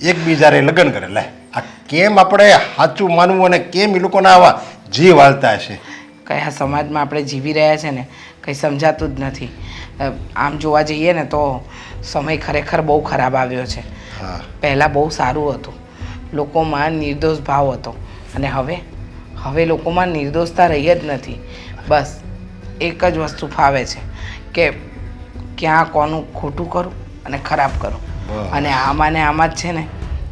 એકબીજાને લગ્ન કરે. લે આ કેમ આપણે સાચું માનવું અને કેમ એ લોકોના આવા જીવ હાલતા હશે? કયા સમાજમાં આપણે જીવી રહ્યા છે ને કંઈ સમજાતું જ નથી. આમ જોવા જઈએ ને તો સમય ખરેખર બહુ ખરાબ આવ્યો છે. હા પહેલાં બહુ સારું હતું, લોકોમાં નિર્દોષ ભાવ હતો, અને હવે લોકોમાં નિર્દોષતા રહી જ નથી. બસ એક જ વસ્તુ ફાવે છે કે ક્યાં કોનું ખોટું કરું અને ખરાબ કરું, અને આમાં ને આમાં જ છે ને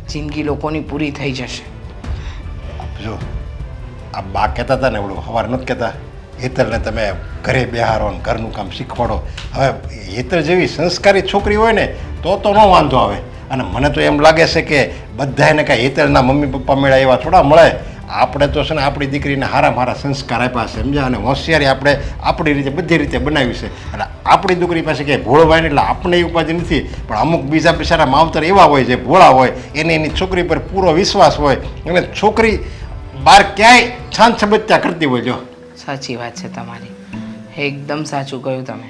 જિંદગી લોકોની પૂરી થઈ જશે. જો આ બા કહેતા હતા ને એવડું સવાર નથી કહેતા, હેતલને તમે ઘરે બેહારો ને ઘરનું કામ શીખવાડો. હવે હેતલ જેવી સંસ્કારી છોકરી હોય ને તો ન વાંધો આવે. અને મને તો એમ લાગે છે કે બધાને કાંઈ હેતલના મમ્મી પપ્પા મેળા એવા થોડા મળે. આપણે તો છે ને આપણી દીકરીને સારા સંસ્કાર આપ્યા છે, સમજ્યા, અને હોશિયારી આપણે આપણી રીતે બધી રીતે બનાવી છે. અને આપણી દીકરી પાસે ક્યાંય ભોળવાય ને એટલે આપણે એ ઉપાધિ નથી. પણ અમુક બીજા બિચારા માવતર એવા હોય જે ભોળા હોય, એને એની છોકરી પર પૂરો વિશ્વાસ હોય, અને છોકરી બહાર ક્યાંય છાન છબત્યા કરતી હોય. જો સાચી વાત છે તમારી, એકદમ સાચું કહ્યું તમે.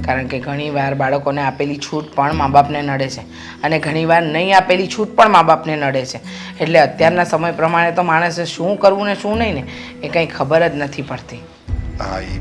કારણ કે ઘણીવાર બાળકોને આપેલી છૂટ પણ મા બાપને નડે છે, અને ઘણીવાર નહીં આપેલી છૂટ પણ મા બાપને નડે છે. એટલે અત્યારના સમય પ્રમાણે તો માણસે શું કરવું ને શું નહીં ને એ કંઈ ખબર જ નથી પડતી. હા, એ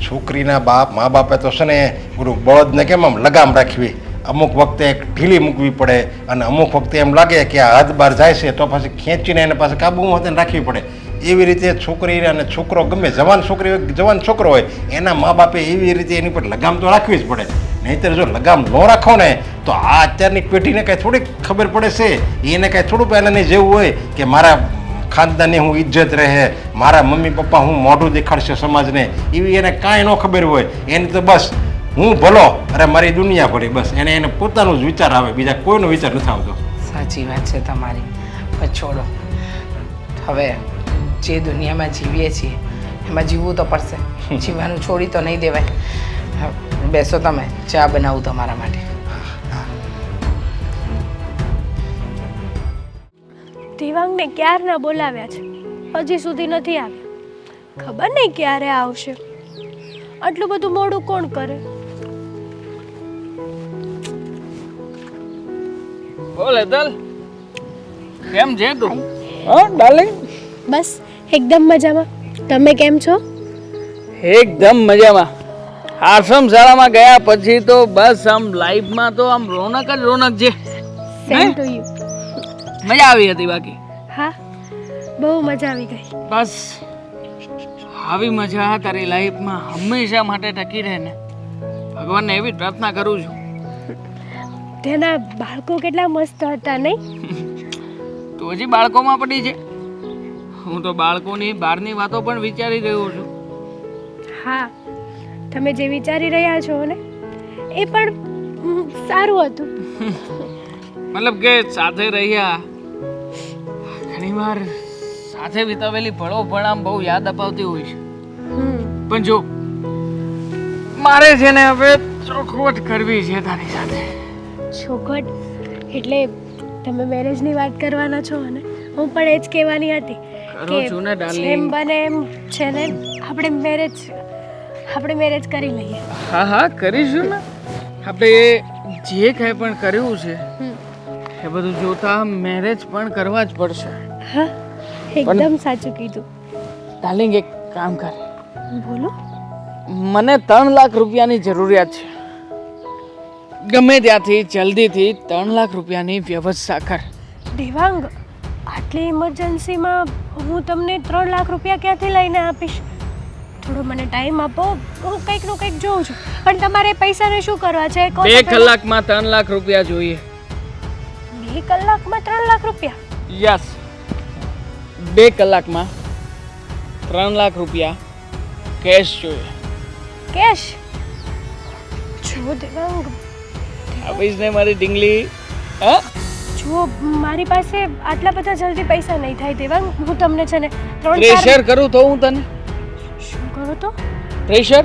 છોકરીના મા બાપે તો છે ને ગુરુ બળદને કેમ આમ લગામ રાખવી, અમુક વખતે ઢીલી મૂકવી પડે, અને અમુક વખતે એમ લાગે કે આ હદ બહાર જાય છે તો પછી ખેંચીને એને પાસે કાબૂમાં તેને રાખવી પડે. એવી રીતે છોકરી અને છોકરો ગમે જવાન છોકરી હોય જવાન છોકરો હોય એના મા બાપે એવી રીતે એની પર લગામ તો રાખવી જ પડે. નહીંતર જો લગામ ન રાખો ને તો આ અત્યારની પેઢીને કાંઈ થોડીક ખબર પડે છે, એને કાંઈ થોડું પહેલાંને જેવું હોય કે મારા ખાનદાનની હું ઇજ્જત રહે, મારા મમ્મી પપ્પા હું મોઢું દેખાડશે સમાજને, એવી એને કાંઈ ન ખબર હોય. એને તો બસ હું ભલો અરે મારી દુનિયા ભરી, બસ એને પોતાનો જ વિચાર આવે, બીજા કોઈનો વિચાર નથી આવતો. સાચી વાત છે તમારી. પણ છોડો, હવે જે દુનિયામાં જીવીએ છીએ એમાં જીવવું તો પડશે, જીવવાનું છોડી તો નહીં દેવાય. બેસો, તમે ચા બનાવું તમારા માટે. દેવાંગને ક્યારના બોલાવ્યા છે, હજી સુધી નથી આવ્યા. ખબર નહીં ક્યારે આવશે. આટલું બધું મોડું કોણ કરે? બોલ હેતલ, કેમ છે તું? હા ડાર્લિંગ, બસ એકદમ મજામાં. તમે કેમ છો? એકદમ મજામાં. આશ્રમ શાળામાં ગયા પછી તો બસ આમ લાઈફમાં તો આમ રોનક જ રોનક છે. Same to you. મજા આવી હતી બાકી? હા, બહુ મજા આવી ગઈ. બસ આવી મજા તારી લાઈફમાં હંમેશા માટે ટકી રહે ને, ભગવાનને એવી પ્રાર્થના કરું છું. તેના બાળકો કેટલા મસ્ત હતા નહીં? તું હજી બાળકોમાં પડી છે. હું તો બાળકોની બહારની વાતો પણ વિચારી રહ્યો છું. હા, તમે જે વિચારી રહ્યા છો ને એ પણ સારું હતું. મતલબ કે સાથે રહ્યા, ઘણીવાર સાથે વિતાવેલી પળો પણ આમ બહુ યાદ અપાવતી હોય છે. પણ જો મારે છે ને હવે ચોખવટ કરવી છે તારી સાથે. ચોખવટ એટલે તમે મેરેજની વાત કરવાના છો ને? હું પણ એ જ કહેવાની હતી કરું છું ને કે ડાર્લિંગ. જેમ બને એમ છે ને આપણે મેરેજ કરી લઈએ. હા હા કરીશું ને. આપણે જે કંઈ પણ કર્યું છે એ બધું જોતા મેરેજ પણ કરવા જ પડશે. હા, એકદમ સાચું કીધું. ડાર્લિંગ, એક કામ કર, બોલો. મને 3 લાખ રૂપિયાની જરૂરિયાત છે. ગમે ત્યાંથી જલ્દીથી 3 લાખ રૂપિયાની વ્યવસ્થા કર. દેવાંગ, આટલી ઇમરજન્સીમાં હું તમને 3 લાખ રૂપિયા ક્યાંથી લઈને આપીશ? થોડો મને ટાઈમ આપો, હું કંઈકનું કંઈક જોઉં છું. પણ તમારે પૈસાને શું કરવા છે? 2 કલાકમાં 3 લાખ રૂપિયા જોઈએ. 2 કલાકમાં 3 લાખ રૂપિયા? યસ, 2 કલાકમાં 3 લાખ રૂપિયા કેશ જોઈએ. કેશ? જો દેવાંગ, આપીશ ને મારી ઢીંગલી? હા, જો મારી પાસે આટલા બધા જલ્દી પૈસા નહીં થાય દેવાંગ. હું તમને છે ને 3-4 પ્રેશર કરું તો હું તને? શું કરો તો? પ્રેશર,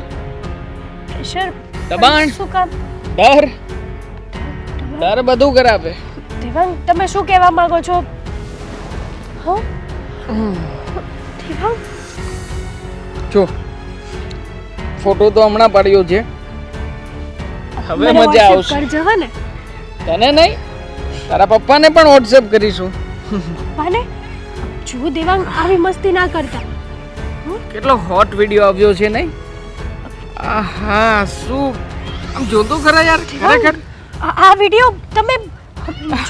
પ્રેશર, દબાણ, શું કામ? ડર બધું કરાવે. દેવાંગ, તમે શું કહેવા માંગો છો? હો દેવાંગ, જો ફોટો તો હમણાં પાડ્યો છે, હવે મને મજા WhatsApp આવશે. કરજો હો ને? તને નહીં, તારા પપ્પાને પણ વોટ્સએપ કરીશું. પપ્પાને? જો દેવાંગ, આવી મસ્તી ના કરતા. કેટલો હોટ વિડીયો આવ્યો છે નહીં? આહા, શું આમ જોતો ખરા યાર, ખરેખર આ વિડીયો તમે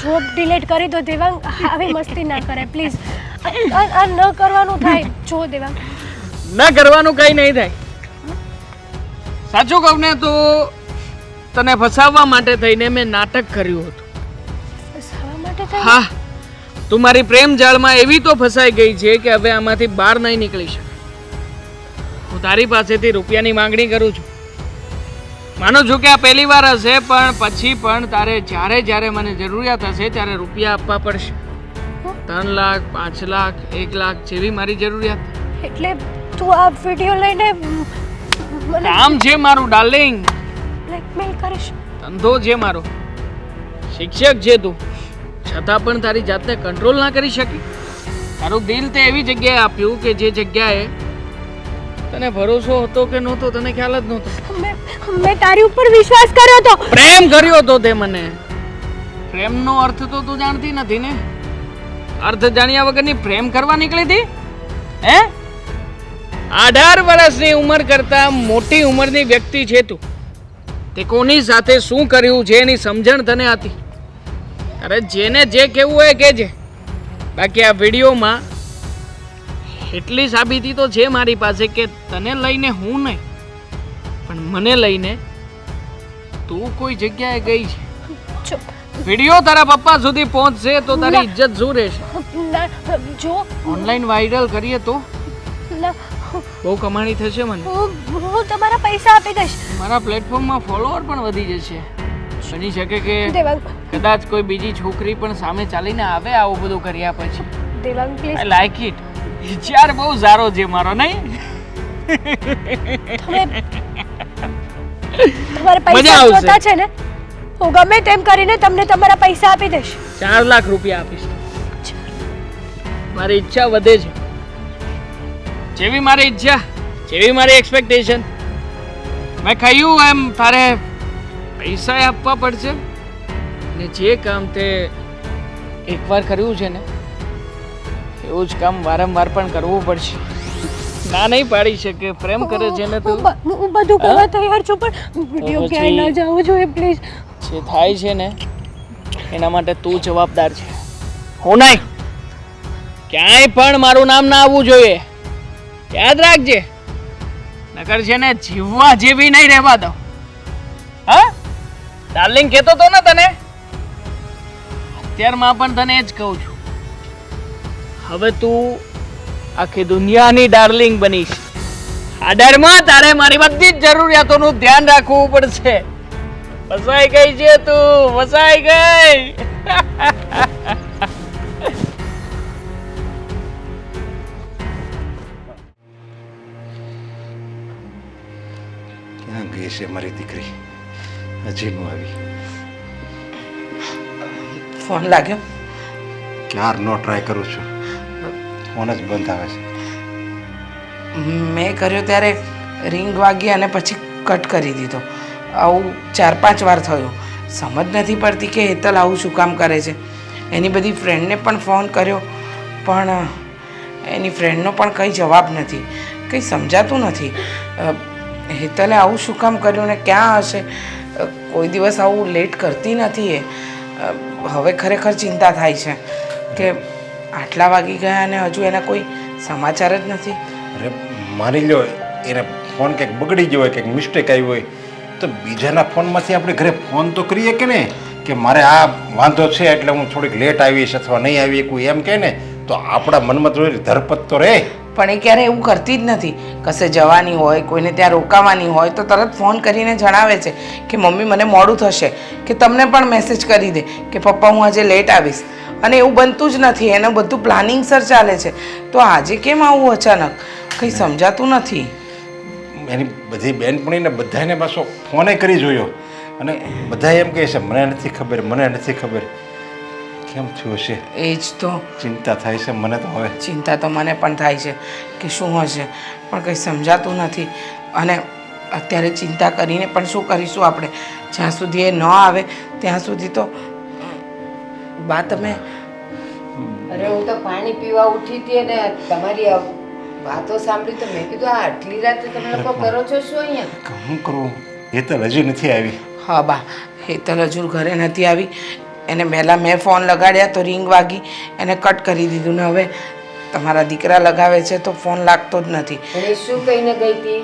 જોબ ડિલીટ કરી દો દેવાંગ. આવી મસ્તી ના કરે પ્લીઝ. આ ન કરવાનું થાય. જો દેવાંગ, ના કરવાનું કઈ નહીં થાય. સાચું કહું ને તો તને ફસાવવા માટે થઈને મેં નાટક કર્યું હતું. શા માટે થાય? હા, તું મારી પ્રેમ જાળમાં એવી તો ફસાઈ ગઈ છે કે હવે આમાંથી બહાર નહીં નીકળી શકે. હું તારી પાસેથી રૂપિયાની માંગણી કરું છું. માનું છું કે આ પહેલી વાર હશે, પણ પછી પણ તારે જ્યારે જ્યારે મને જરૂરિયાત હશે ત્યારે રૂપિયા આપવા પડશે. 3 લાખ, 5 લાખ, 1 લાખ જેવી મારી જરૂરિયાત. એટલે તું આ વિડીયો લઈને મને કામ છે મારું ડાર્લિંગ, બ્લેકમેલ કરીશ? ધંધો છે મારો. શિક્ષક છે તું, છતાં પણ તારી જાતને કંટ્રોલ ના કરી શકી. તારું દિલ તે એવી જગ્યાએ આપ્યું કે જે જગ્યાએ તને ભરોસો હતો કે નહોતો તને ખ્યાલ જ નહોતો. મેં તારી ઉપર વિશ્વાસ કર્યો હતો. પ્રેમ કર્યો તો તે મને. પ્રેમનો અર્થ તો તું જાણતી નથી ને. અર્થ જાણ્યા વગરની પ્રેમ કરવા નીકળી હતી હે? 18 વર્ષની ઉંમર કરતા મોટી ઉંમરની વ્યક્તિ છે તું. તે કોની સાથે શું કર્યું છે એની સમજણ તને હતી. અરે જેને જે કહેવું હોય કહેજે. બાકી આ વિડીયોમાં એટલી સાબિતી તો છે મારી પાસે કે તને લઈને હું નહીં, પણ મને લઈને તું કોઈ જગ્યાએ ગઈ છે. જો વિડીયો તારા પપ્પા સુધી પહોંચશે તો તારી ઇજ્જત શું રહેશે? ના, જો ઓનલાઈન વાયરલ કરીએ તો ના, બહુ કમાણી થશે મને. હું તમારા પૈસા આપી દઈશ. મારા પ્લેટફોર્મમાં ફોલોઅર પણ વધી જશે. બની શકે કે દેવાંગ, કદાચ કોઈ બીજી છોકરી પણ સામે ચાલીને આવે આવું બધું કર્યા પછી. Devang please. I like it. વિચાર બહુ સારો છે મારો, નહીં? તમારે પૈસા આવશે. જોતા છે ને? હું ગમે તેમ કરીને તમને તમારા પૈસા આપી દઈશ. 4 લાખ રૂપિયા આપીશ. મારી ઈચ્છા વધે છે. જેવી મારી ઈચ્છા, જેવી મારી એક્સપેક્ટેશન. મેં કહ્યું એમ તારે પૈસા આપવા પડશે. ને જે કામ તે એકવાર કર્યું છે ને એવું જ કામ વારંવાર પણ કરવું પડશે. ના નહીં પાડી શકે. પ્રેમ કરે છે ને તું. હું બધું કરવા તૈયાર છું, પણ વિડીયો ક્યાંય ના જવું જોઈએ પ્લીઝ. જે થાય છે ને એના માટે તું જવાબદાર છે, હું નહીં. ક્યાંય પણ મારું નામ ના આવવું જોઈએ, યાદ રાખજે. નકર છે ને જીવવા જેવી નહીં રહેવા દો. હા ડાર્લિંગ કહેતો તો ને તને, અત્યારમાં પણ તને જ કહું છું. હવે તું આખી દુનિયાની ડાર્લિંગ બનીશ. આ ડરમાં તારે મારી બધી જ જરૂરિયાતોનું ધ્યાન રાખવું પડશે. ફસાઈ ગઈ છે તું, ફસાઈ ગઈ. ક્યાં ગઈ છે મારી દીકરી? હજી નો આવી. ફોન લાગ્યો? ક્યારનો ટ્રાય કરું છું, ફોન જ બંધ આવે છે. મેં કર્યો ત્યારે રિંગ વાગી અને પછી કટ કરી દીધો. આવું 4-5 વાર થયું. સમજ નથી પડતી કે હેતલ આવું શું કામ કરે છે. એની બધી ફ્રેન્ડને પણ ફોન કર્યો, પણ એની ફ્રેન્ડનો પણ કંઈ જવાબ નથી. કંઈ સમજાતું નથી. હેતલે આવું શું કામ કર્યું ને ક્યાં હશે? કોઈ દિવસ આવું લેટ કરતી નથી એ. હવે ખરેખર ચિંતા થાય છે કે આટલા વાગી ગયા અને હજુ એના કોઈ સમાચાર જ નથી. અરે માની લો એને ફોન કંઈક બગડી ગયો હોય, કંઈક મિસ્ટેક આવી હોય તો બીજાના ફોનમાંથી આપણે ઘરે ફોન તો કરીએ કે ને કે મારે આ વાંધો છે એટલે હું થોડીક લેટ આવીશ અથવા નહીં આવી કોઈ એમ કહે ને તો આપણા મનમાં થોડી ધરપત તો રહે. પણ એ ક્યારે એવું કરતી જ નથી. કશે જવાની હોય, કોઈને ત્યાં રોકાવાની હોય તો તરત ફોન કરીને જણાવે છે કે મમ્મી મને મોડું થશે, કે તમને પણ મેસેજ કરી દે કે પપ્પા હું આજે લેટ આવીશ. અને એવું બનતું જ નથી. એનું બધું પ્લાનિંગસર ચાલે છે. તો આજે કેમ આવું અચાનક? કંઈ સમજાતું નથી. એની બધી બહેનપણીને બધાને પાછો ફોને કરી જોયો અને બધા એમ કહે છે મને નથી ખબર, મને નથી ખબર. કેમ થયું હશે? એ જ તો ચિંતા થાય છે મને તો. હવે ચિંતા તો મને પણ થાય છે કે શું હશે, પણ કંઈ સમજાતું નથી. અને અત્યારે ચિંતા કરીને પણ શું કરીશું આપણે? જ્યાં સુધી એ ન આવે ત્યાં સુધી તો બા તમે અરે હું તો પાણી પીવા ઉઠી હતી અને તમારી વાતો સાંભળી તો મેં કીધું આ આટલી રાતે તમે લોકો કરો છો શું અહીંયા? શું કરું હેતલ હજી નથી આવી. હા બા, હેતલ હજુ ઘરે નથી આવી. એને પહેલાં મેં ફોન લગાડ્યા તો રિંગ વાગી, એને કટ કરી દીધું ને હવે તમારા દીકરા લગાવે છે તો ફોન લાગતો જ નથી. અને શું કહીને ગઈ હતી?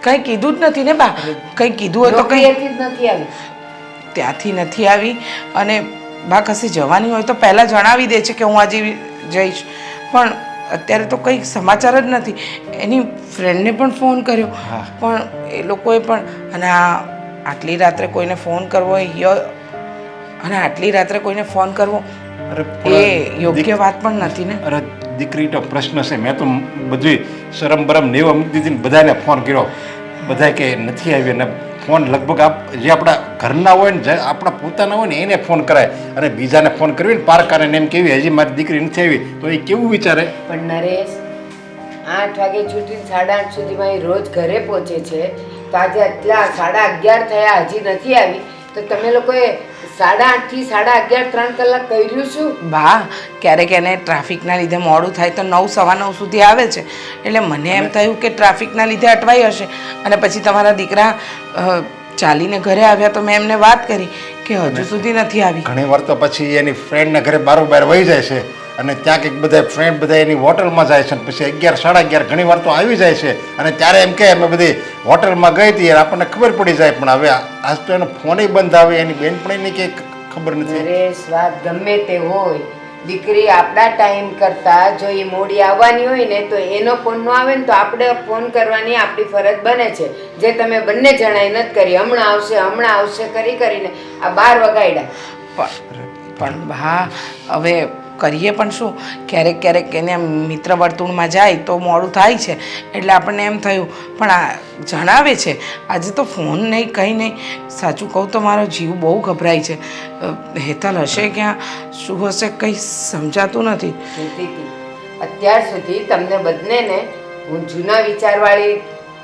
કંઈ કીધું જ નથી ને બા. કંઈ કીધું હોય તો કંઈ નોકરીએથી જ નથી આવી. ત્યાંથી નથી આવી. અને બા કશે જવાની હોય તો પહેલાં જણાવી દે છે કે હું આજે જઈશ, પણ અત્યારે તો કંઈ સમાચાર જ નથી. એની ફ્રેન્ડને પણ ફોન કર્યો પણ એ લોકોએ પણ, અને આટલી રાત્રે કોઈને ફોન કરવો અને આટલી રાત્રે કોઈને ફોન કરવો એ યોગ્ય વાત પણ નથી ને. અરે દીકરી તો પ્રશ્ન છે. મેં તો બધી શરમ બરમ નેવા મૂકી દીધી ને બધાને ફોન કર્યો. બધા કે નથી આવી. અને ફોન લગભગ જે આપણા ઘરના હોય ને, જે આપણા પોતાના હોય ને એને ફોન કરાય, અને બીજાને ફોન કરવી ને પારકાને એમ કેવી હજી મારી દીકરી નથી આવી તો એ કેવું વિચારે? પણ નરેશ, 8 વાગે છૂટીને 8:30 સુધીમાં એ રોજ ઘરે પહોંચે છે, તો આજે એટલા 11:30 થયા હજી નથી આવી, તો તમે લોકોએ 8:30 થી 11:30 3 કલાક કર્યું શું? બા ક્યારેક એને ટ્રાફિકના લીધે મોડું થાય તો 9 સવા 9 સુધી આવે છે. એટલે મને એમ થયું કે ટ્રાફિકના લીધે અટવાઈ હશે. અને પછી તમારા દીકરા ચાલીને ઘરે આવ્યા તો મેં એમને વાત કરી કે હજુ સુધી નથી આવી. ઘણી વાર તો પછી એની ફ્રેન્ડના ઘરે બારોબાર વહી જાય છે, અને ત્યાં કંઈક બધા ફ્રેન્ડ બધા એની હોટલમાં જાય છે, અને પછી 11 સાડા 11 ઘણી વાર તો આવી જાય છે. અને ત્યારે એમ કે અમે બધી હોટલમાં ગઈ હતી આપણને ખબર પડી જાય, પણ હવે આજ તો એનો ફોનય બંધ આવે, એની બેનપણીની કે ખબર નથી. નરેશ, વાત ગમે તે હોય, દીકરી આપણા ટાઈમ કરતા જો એ મોડી આવવાની હોય ને તો એનો ફોન ન આવે ને તો આપણે ફોન કરવાની આપણી ફરજ બને છે, જે તમે બંને જણાએ નથી કરી. હમણાં આવશે કરીને આ 12 વગાડ્યા. પણ હા હવે કરીએ પણ શું? ક્યારેક એને મિત્ર વર્તુળમાં જાય તો મોડું થાય છે, એટલે આપણને એમ થયું. પણ આ જણાવે છે આજે તો ફોન નહીં, કંઈ નહીં. સાચું કહું તો મારો જીવ બહુ ગભરાય છે. હેતલ હશે ક્યાં, શું હશે, કંઈ સમજાતું નથી. અત્યાર સુધી તમને બંનેને હું જૂના વિચારવાળી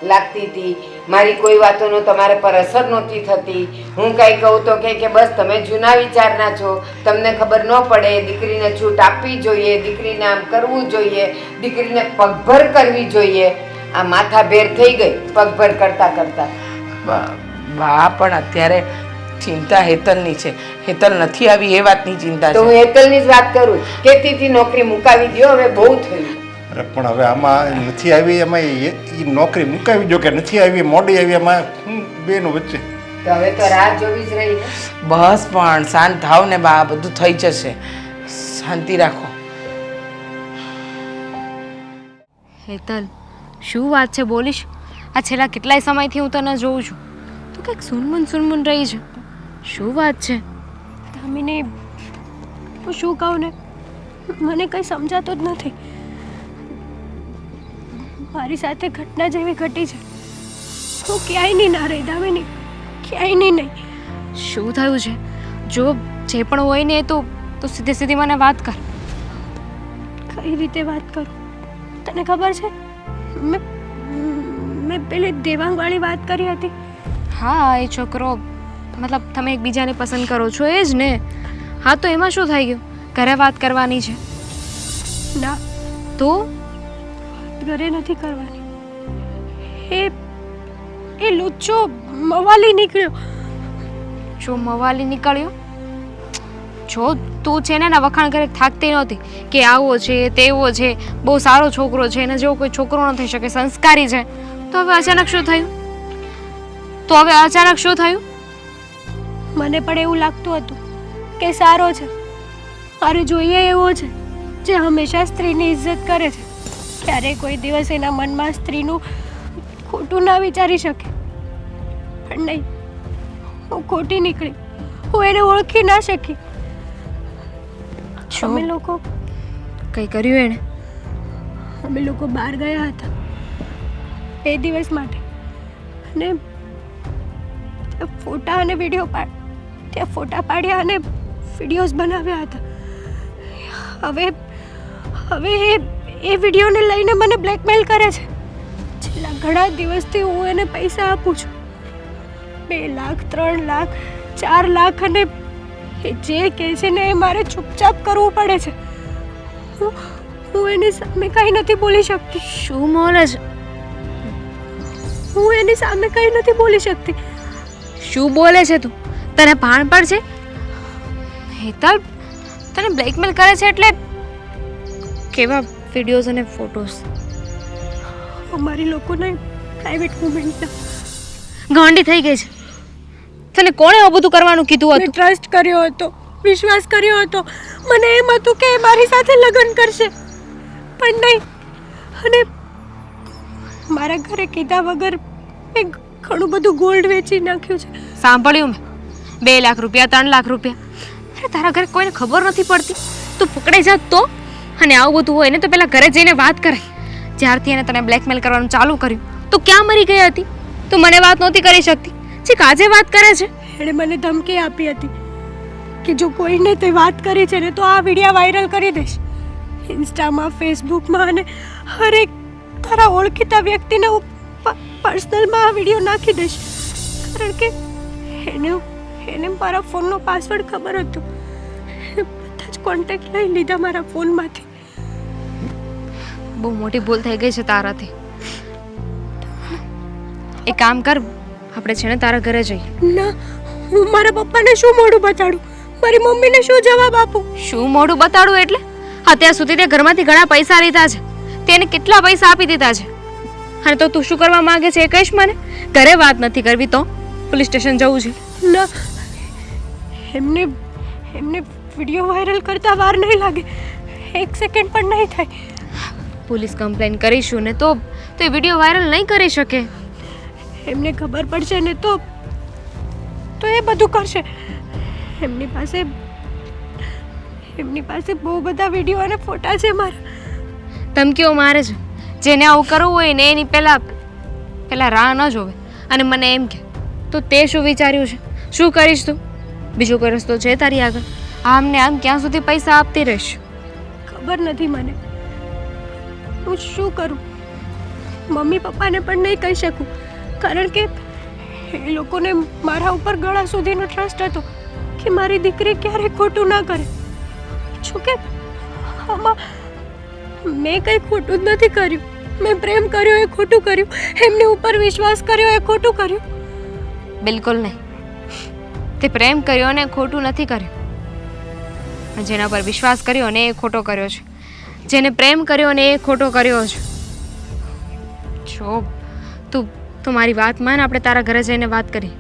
લાગતી હતી. મારી કોઈ વાતોનો તમારા પર અસર નહોતી થતી. હું કંઈ કહું તો કે બસ તમે જૂના વિચારના છો, તમને ખબર ન પડે, દીકરીને છૂટ આપવી જોઈએ, દીકરીને આમ કરવું જોઈએ, દીકરીને પગભર કરવી જોઈએ. આ માથાભેર થઈ ગઈ પગભર કરતા. બા પણ અત્યારે ચિંતા હેતલની છે. હેતલ નથી આવી એ વાતની ચિંતા તો છે. હું હેતલની જ વાત કરું. કેતીથી નોકરી મુકાવી દો, હવે બહુ થયું. અરે પણ હવે આમાં નથી આવી, એમાં એ નોકરી મુકાવી દો કે નથી આવી, મોડી આવી, એમાં શું બેનું વચ્ચે? તો હવે તો રાહ જોવી જ રહી ને. બસ પણ શાંત થાવ ને બા, બધું થઈ જશે. શાંતિ રાખો. હેતલ, શું વાત છે બોલીશ? આ છેલ્લા કેટલાય સમયથી હું તને જોઉં છું, તું કંઈક સુનમુન રહી છે. શું વાત છે? દામિની, હું શું કહું ને, મને કંઈ સમજાતું જ નથી. મારી સાથે ઘટના જેવી ઘટી છે. હું ક્યાંય નહીં ના રહી દામિની, ક્યાંય નહીં. શું થયું છે? જો જે પણ હોય ને તો સીધી મને વાત કર. કઈ રીતે વાત કરું? તને ખબર છે મેં પેલી દેવાંગવાળી વાત કરી હતી. હા, એ છોકરો, મતલબ તમે એકબીજાને પસંદ કરો છો એ જ ને? હા, તો એમાં શું થઈ ગયું? ઘરે વાત કરવાની છે. ના, તો ઘરે નથી કરવાની. એ લુચ્ચો મવાલી નીકળ્યો. જો મવાલી નીકળ્યો, જો તું છે ને એના વખાણ કરે થાકતી નહોતી કે આવો છે, તેવો છે, બહુ સારો છોકરો છે, એના જેવો કોઈ છોકરો ન થઈ શકે, સંસ્કારી છે. તો હવે અચાનક શું થયું? મને પણ એવું લાગતું હતું કે સારો છે, મારે જોઈએ એવો છે, જે હંમેશા સ્ત્રીની ઇજ્જત કરે છે, ક્યારેય કોઈ દિવસ એના મનમાં સ્ત્રીનું ખોટું ના વિચારી શકે. પણ નહીં, હું ખોટી નીકળી. હું એને ઓળખી ના શકી. અમે લોકો કઈ કર્યું એને? અમે લોકો બહાર ગયા હતા 2 દિવસ માટે, અને ફોટા અને વિડીયો ત્યાં ફોટા પાડ્યા અને વિડીયોઝ બનાવ્યા હતા. હવે એ વિડીયોને લઈને મને બ્લેકમેલ કરે છે. છેલ્લા ઘણા દિવસથી હું એને પૈસા આપું છું, 2 લાખ, 3 લાખ, 4 લાખ, અને એ જે કહે છે ને એ મારે ચૂપચાપ કરવું પડે છે. હું એની સામે કંઈ નથી બોલી શકતી. શું બોલે છે? હું એની સામે કંઈ નથી બોલી શકતી. શું બોલે છે તું? તને ભાન પર છે? હેતલ તને બ્લેકમેલ કરે છે એટલે કેવા વિડીયોઝ અને ફોટોઝ? અમારી લોકોને પ્રાઇવેટ મુમેન્ટના ગાંડી થઈ ગઈ છે. તને કોણે આવું બધું કરવાનું કીધું મેં હતું? ટ્રસ્ટ કર્યો હતો, વિશ્વાસ કર્યો હતો. મને એમ હતું કે એ મારી સાથે લગ્ન કરશે, પણ નહીં. અને મારા ઘરે કીધા વગર મેં ઘણું બધું ગોલ્ડ વેચી નાખ્યું છે. સાંભળ્યું મેં, 2 લાખ રૂપિયા, 3 લાખ રૂપિયા. અરે તારા ઘરે કોઈને ખબર નથી પડતી. તું પકડાઈ જાત તો? અને આવું બધું હોય ને તો પેલા ઘરે જઈને વાત કરાય. જ્યારથી એને તને બ્લેકમેલ કરવાનું ચાલુ કર્યું તું ક્યાં મરી ગઈ હતી? તું મને વાત નહોતી કરી શકતી, છેક આજે વાત કરે છે. એણે મને ધમકી આપી હતી કે જો કોઈને તે વાત કરી છે ને તો આ વિડીયો વાયરલ કરી દઈશ ઇન્સ્ટામાં, ફેસબુકમાં અને હરેક તારા ઓળખીતા વ્યક્તિને પર્સનલમાં આ વિડીયો નાખી દઈશ. કારણ કે એને મારા ફોનનો પાસવર્ડ ખબર હતો. બધા જ કોન્ટેક્ટ લઈ લીધા મારા ફોનમાંથી. બહુ મોટી ભૂલ થઈ ગઈ છે તારાથી. એક કામ કર, આપણે છે ને તારા ઘરે જઈએ. ના, હું મારા પપ્પાને શું મોઢું બતાડું? મારી મમ્મીને શું જવાબ આપું? શું મોઢું બતાડું એટલે? અત્યાર સુધી તે ઘરમાંથી ઘણા પૈસા લીધા છે, તેને કેટલા પૈસા આપી દીધા છે, અને તો તું શું કરવા માંગે છે એ કહીશ મને? ઘરે વાત નથી કરવી તો પોલીસ સ્ટેશન જવું છે? ના, એમને વિડીયો વાયરલ કરતા વાર નહીં લાગે, 1 સેકન્ડ પણ નહીં થાય. પોલીસ કમ્પ્લેન કરીશું ને તો એ વિડીયો વાયરલ નહીં કરી શકે. એમને ખબર પડશે ને તો એ બધું કરશે. એમની પાસે બહુ બધા વિડીયો અને ફોટા છે મારા. ધમકીઓ મારે છે. જેને આવું કરવું હોય ને એની પહેલા રાહ ન જોવે અને મને એમ કે તો તે શું વિચાર્યું છે, શું કરીશ તું? બીજો કોઈ રસ્તો છે તારી આગળ? આમ ને આમ ક્યાં સુધી પૈસા આપતી રહીશ? ખબર નથી મને હું શું કરું. મમ્મી પપ્પાને પણ નહીં કહી શકું, કારણ કે એ લોકોને મારા ઉપર ગળા સુધીનો ટ્રસ્ટ હતો કે મારી દીકરી ક્યારેય ખોટું ના કરે. જોકે આમાં મેં કંઈ ખોટું જ નથી કર્યું. મેં પ્રેમ કર્યો એ ખોટું કર્યું, એમની ઉપર વિશ્વાસ કર્યો એ ખોટું કર્યું. બિલકુલ નહીં. તે પ્રેમ કર્યો ને ખોટું નથી કર્યું. જેના પર વિશ્વાસ કર્યો ને એ ખોટો કર્યો છે. જેને પ્રેમ કર્યો ને એ ખોટો કર્યો છે. જો તું મારી વાત માન, આપણે તારા ઘરે જઈને વાત કરી.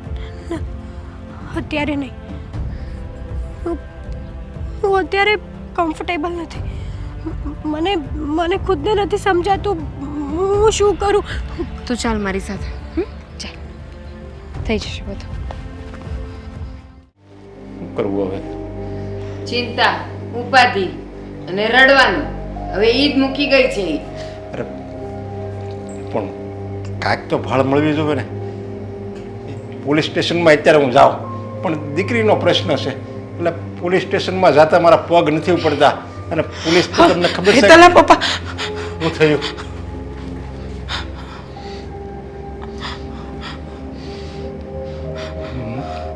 અત્યારે નહીં. હું અત્યારે કમ્ફર્ટેબલ નથી. મને ખુદને નથી સમજાતું હું શું કરું. તું ચાલ મારી સાથે. ચાલ, થઈ જશે બધું. શું કરવું હવે? ચિંતા, ઉપાધિ અને રડવાનું હવે ઈ જ મૂકી ગઈ છે. અરે પણ કાંઈક તો ભાળ મળવી જોઈએ ને. પોલીસ સ્ટેશનમાં અત્યારે હું જાઉં પણ દીકરીનો પ્રશ્ન છે, એટલે પોલીસ સ્ટેશનમાં જતા મારા પગ નથી ઉપડતા. અને પોલીસ તો તમને ખબર છે હેતલના પપ્પા, શું થયું?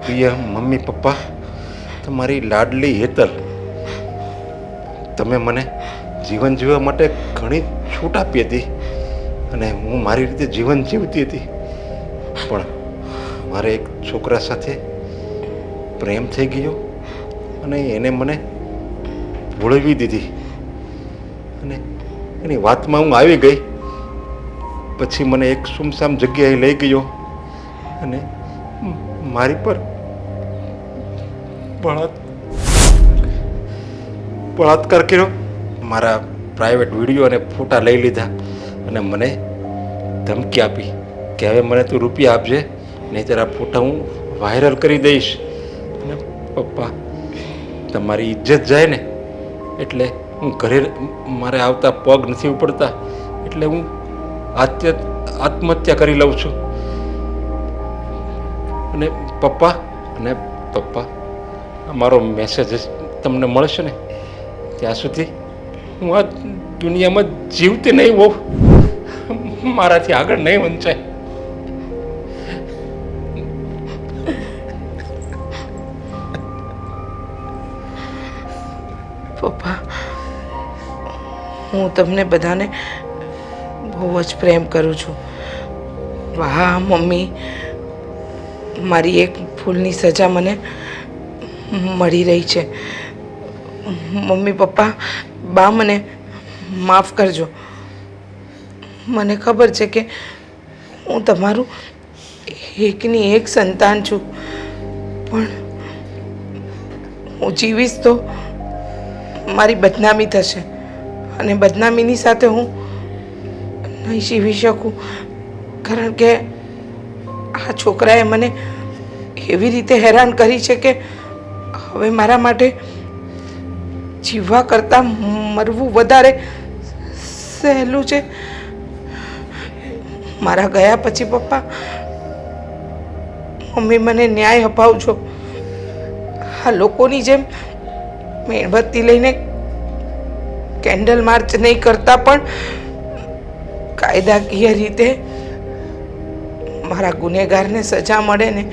પ્રિય મમ્મી પપ્પા, તમારી લાડલી હેતલ, તમે મને જીવન જીવવા માટે ઘણી છૂટ આપી હતી અને હું મારી રીતે જીવન જીવતી હતી, પણ મારે એક છોકરા સાથે પ્રેમ થઈ ગયો અને એને મને ભૂળવી દીધી અને એની વાતમાં હું આવી ગઈ. પછી મને એક સુમસામ જગ્યાએ લઈ ગયો અને મારી પર બળાત્કાર કર્યો. મારા પ્રાઇવેટ વિડીયો અને ફોટા લઈ લીધા અને મને ધમકી આપી કે હવે મને તું રૂપિયા આપજે, નહીંતર આ ફોટા હું વાયરલ કરી દઈશ. અને પપ્પા, તમારી ઇજ્જત જાય ને એટલે હું ઘરે મારે આવતા પગ નથી ઉપડતા, એટલે હું આત્મહત્યા કરી લઉં છું. અને પપ્પા મારો મેસેજ તમને મળશે ને ત્યાં સુધી હું આ દુનિયામાં જીવતી નહીં હોઉં, મારાથી આગળ નહીં વંચાય. પપ્પા હું તમને બધાને બહુ જ પ્રેમ કરું છું. વાહ મમ્મી, મારી એક ભૂલની સજા મને મળી રહી છે. મમ્મી પપ્પા, બા, મને માફ કરજો. મને ખબર છે કે હું તમારું એકની એક સંતાન છું, પણ હું જીવીશ તો મારી બદનામી થશે, અને બદનામીની સાથે હું નહીં જીવી શકું, કારણ કે આ છોકરાએ મને એવી રીતે હેરાન કરી છે કે હવે મારા માટે જીવવા કરતાં મરવું વધારે સહેલું છે. મારા ગયા પછી પપ્પા, મમ્મી મને ન્યાય અપાવજો. આ લોકોની જેમ મીણબત્તી લઈને કેન્ડલ માર્ચ નહીં કરતા, પણ કાયદાકીય રીતે મારા ગુનેગારને સજા મળે ને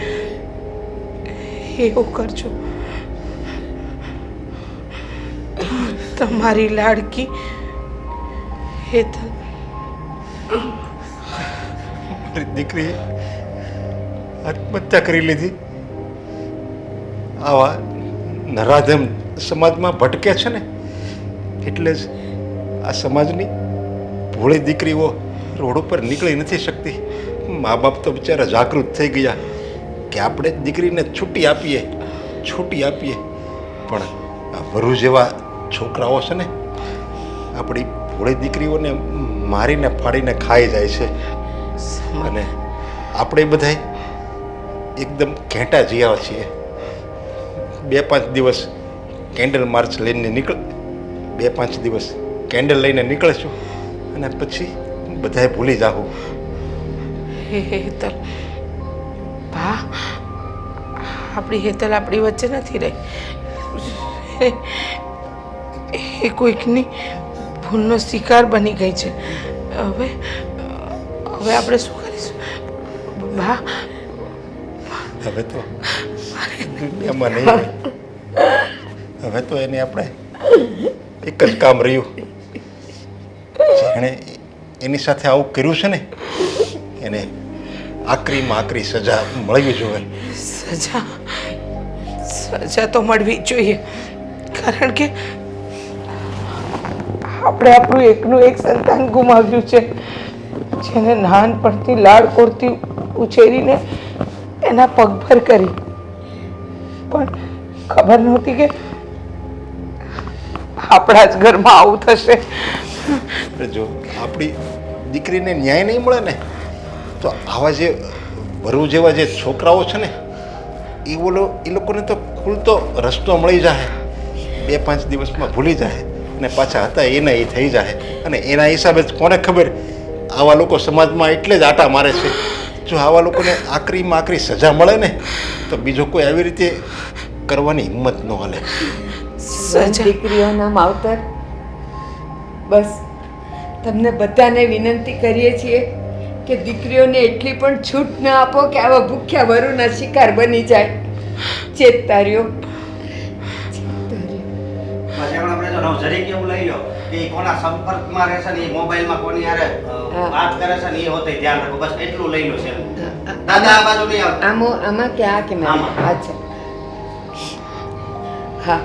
એવું કરજો. તમારી લાડકી હેતલ. મારી દીકરીએ આત્મહત્યા કરી લીધી. આવા નરાધમ સમાજમાં ભટકે છે ને, એટલે જ આ સમાજની ભોળી દીકરીઓ રોડ ઉપર નીકળી નથી શકતી. મા બાપ તો બિચારા જાગૃત થઈ ગયા કે આપણે દીકરીને છૂટી આપીએ. પણ આ વરુ જેવા છોકરાઓ છે ને, આપણી ભોળી દીકરીઓને મારીને ફાડીને ખાઈ જાય છે. અને આપણે બધાય એકદમ ઘેંટા જીયા છીએ. 2-5 દિવસ કેન્ડલ માર્ચ લઈને 2-5 દિવસ કેન્ડલ લઈને નીકળશું, અને પછી બધાય ભૂલી જાઓ. હેતલ, ભા, આપણી હેતલ આપણી વચ્ચે નથી રહી. એ કોઈકની ભૂલનો શિકાર બની ગઈ છે. હવે આપણે શું કરીશું ભા? હવે તો દુનિયામાં નહીં હોય. હવે તો એને આપણે એક જ કામ રહ્યું. જેણે એની સાથે આવું કર્યું છે ને, એને આકરીમાં આકરી સજા મળવી જોઈએ. સજા તો મળવી જ જોઈએ, કારણ કે આપણે આપણું એકનું એક સંતાન ગુમાવ્યું છે, જેને નાનપણથી લાડકોડથી ઉછેરીને એના પગભર કરી, પણ ખબર નહોતી કે આપણા જ ઘરમાં આવું થશે. જો આપણી દીકરીને ન્યાય નહીં મળે ને, તો આવા જે વરુ જેવા જે છોકરાઓ છે ને, એ લોકોને તો ખુલતો રસ્તો મળી જાય. 2-5 દિવસમાં ભૂલી જાય અને પાછા હતા એના એ થઈ જાય. અને એના હિસાબે જ કોને ખબર, આવા લોકો સમાજમાં એટલે જ આટા મારે છે. જો આવા લોકોને આકરીમાં આકરી સજા મળે ને, તો બીજો કોઈ આવી રીતે કરવાની હિંમત ન હાલે. દીકરીઓના માવતર, બસ તમને બધાને વિનંતી કરીએ છીએ કે દીકરીઓને એટલી પણ છૂટ ન આપો કે આવા ભૂખ્યા વરુના શિકાર બની જાય. ચેતતાર્યો પછી આપણે જો નવજરી કેવું લઈ લો કે ઈ કોના સંપર્કમાં રહેશે ને, ઈ મોબાઈલમાં કોની હારે વાત કરે છે ને, એ હોતે ધ્યાન રાખો. બસ એટલું લઈ લો છે. દાદા આ બાજુ નહીં આવતા. આમાં ક્યાં કે અચ્છા, હા,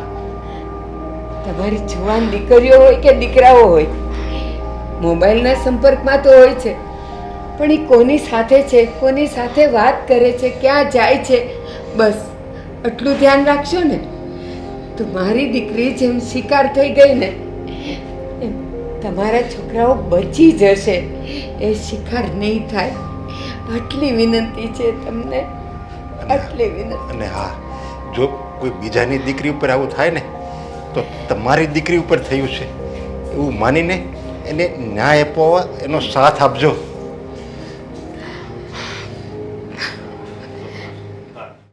તમારી જુવાન દીકરીઓ હોય કે દીકરાઓ હોય, મોબાઈલના સંપર્કમાં તો હોય છે, પણ એ કોની સાથે છે, કોની સાથે વાત કરે છે, ક્યાં જાય છે, બસ આટલું ધ્યાન રાખશો ને તો મારી દીકરી જેમ શિકાર થઈ ગઈ ને, એમ તમારા છોકરાઓ બચી જશે. એ શિકાર નહીં થાય. આટલી વિનંતી છે તમને, આટલી વિનંતી. અને હા, જો કોઈ બીજાની દીકરી ઉપર આવું થાય ને, તો તમારી દીકરી ઉપર થયું છે એવું માનીને એને ન્યાય અપાવવા એનો સાથ આપજો.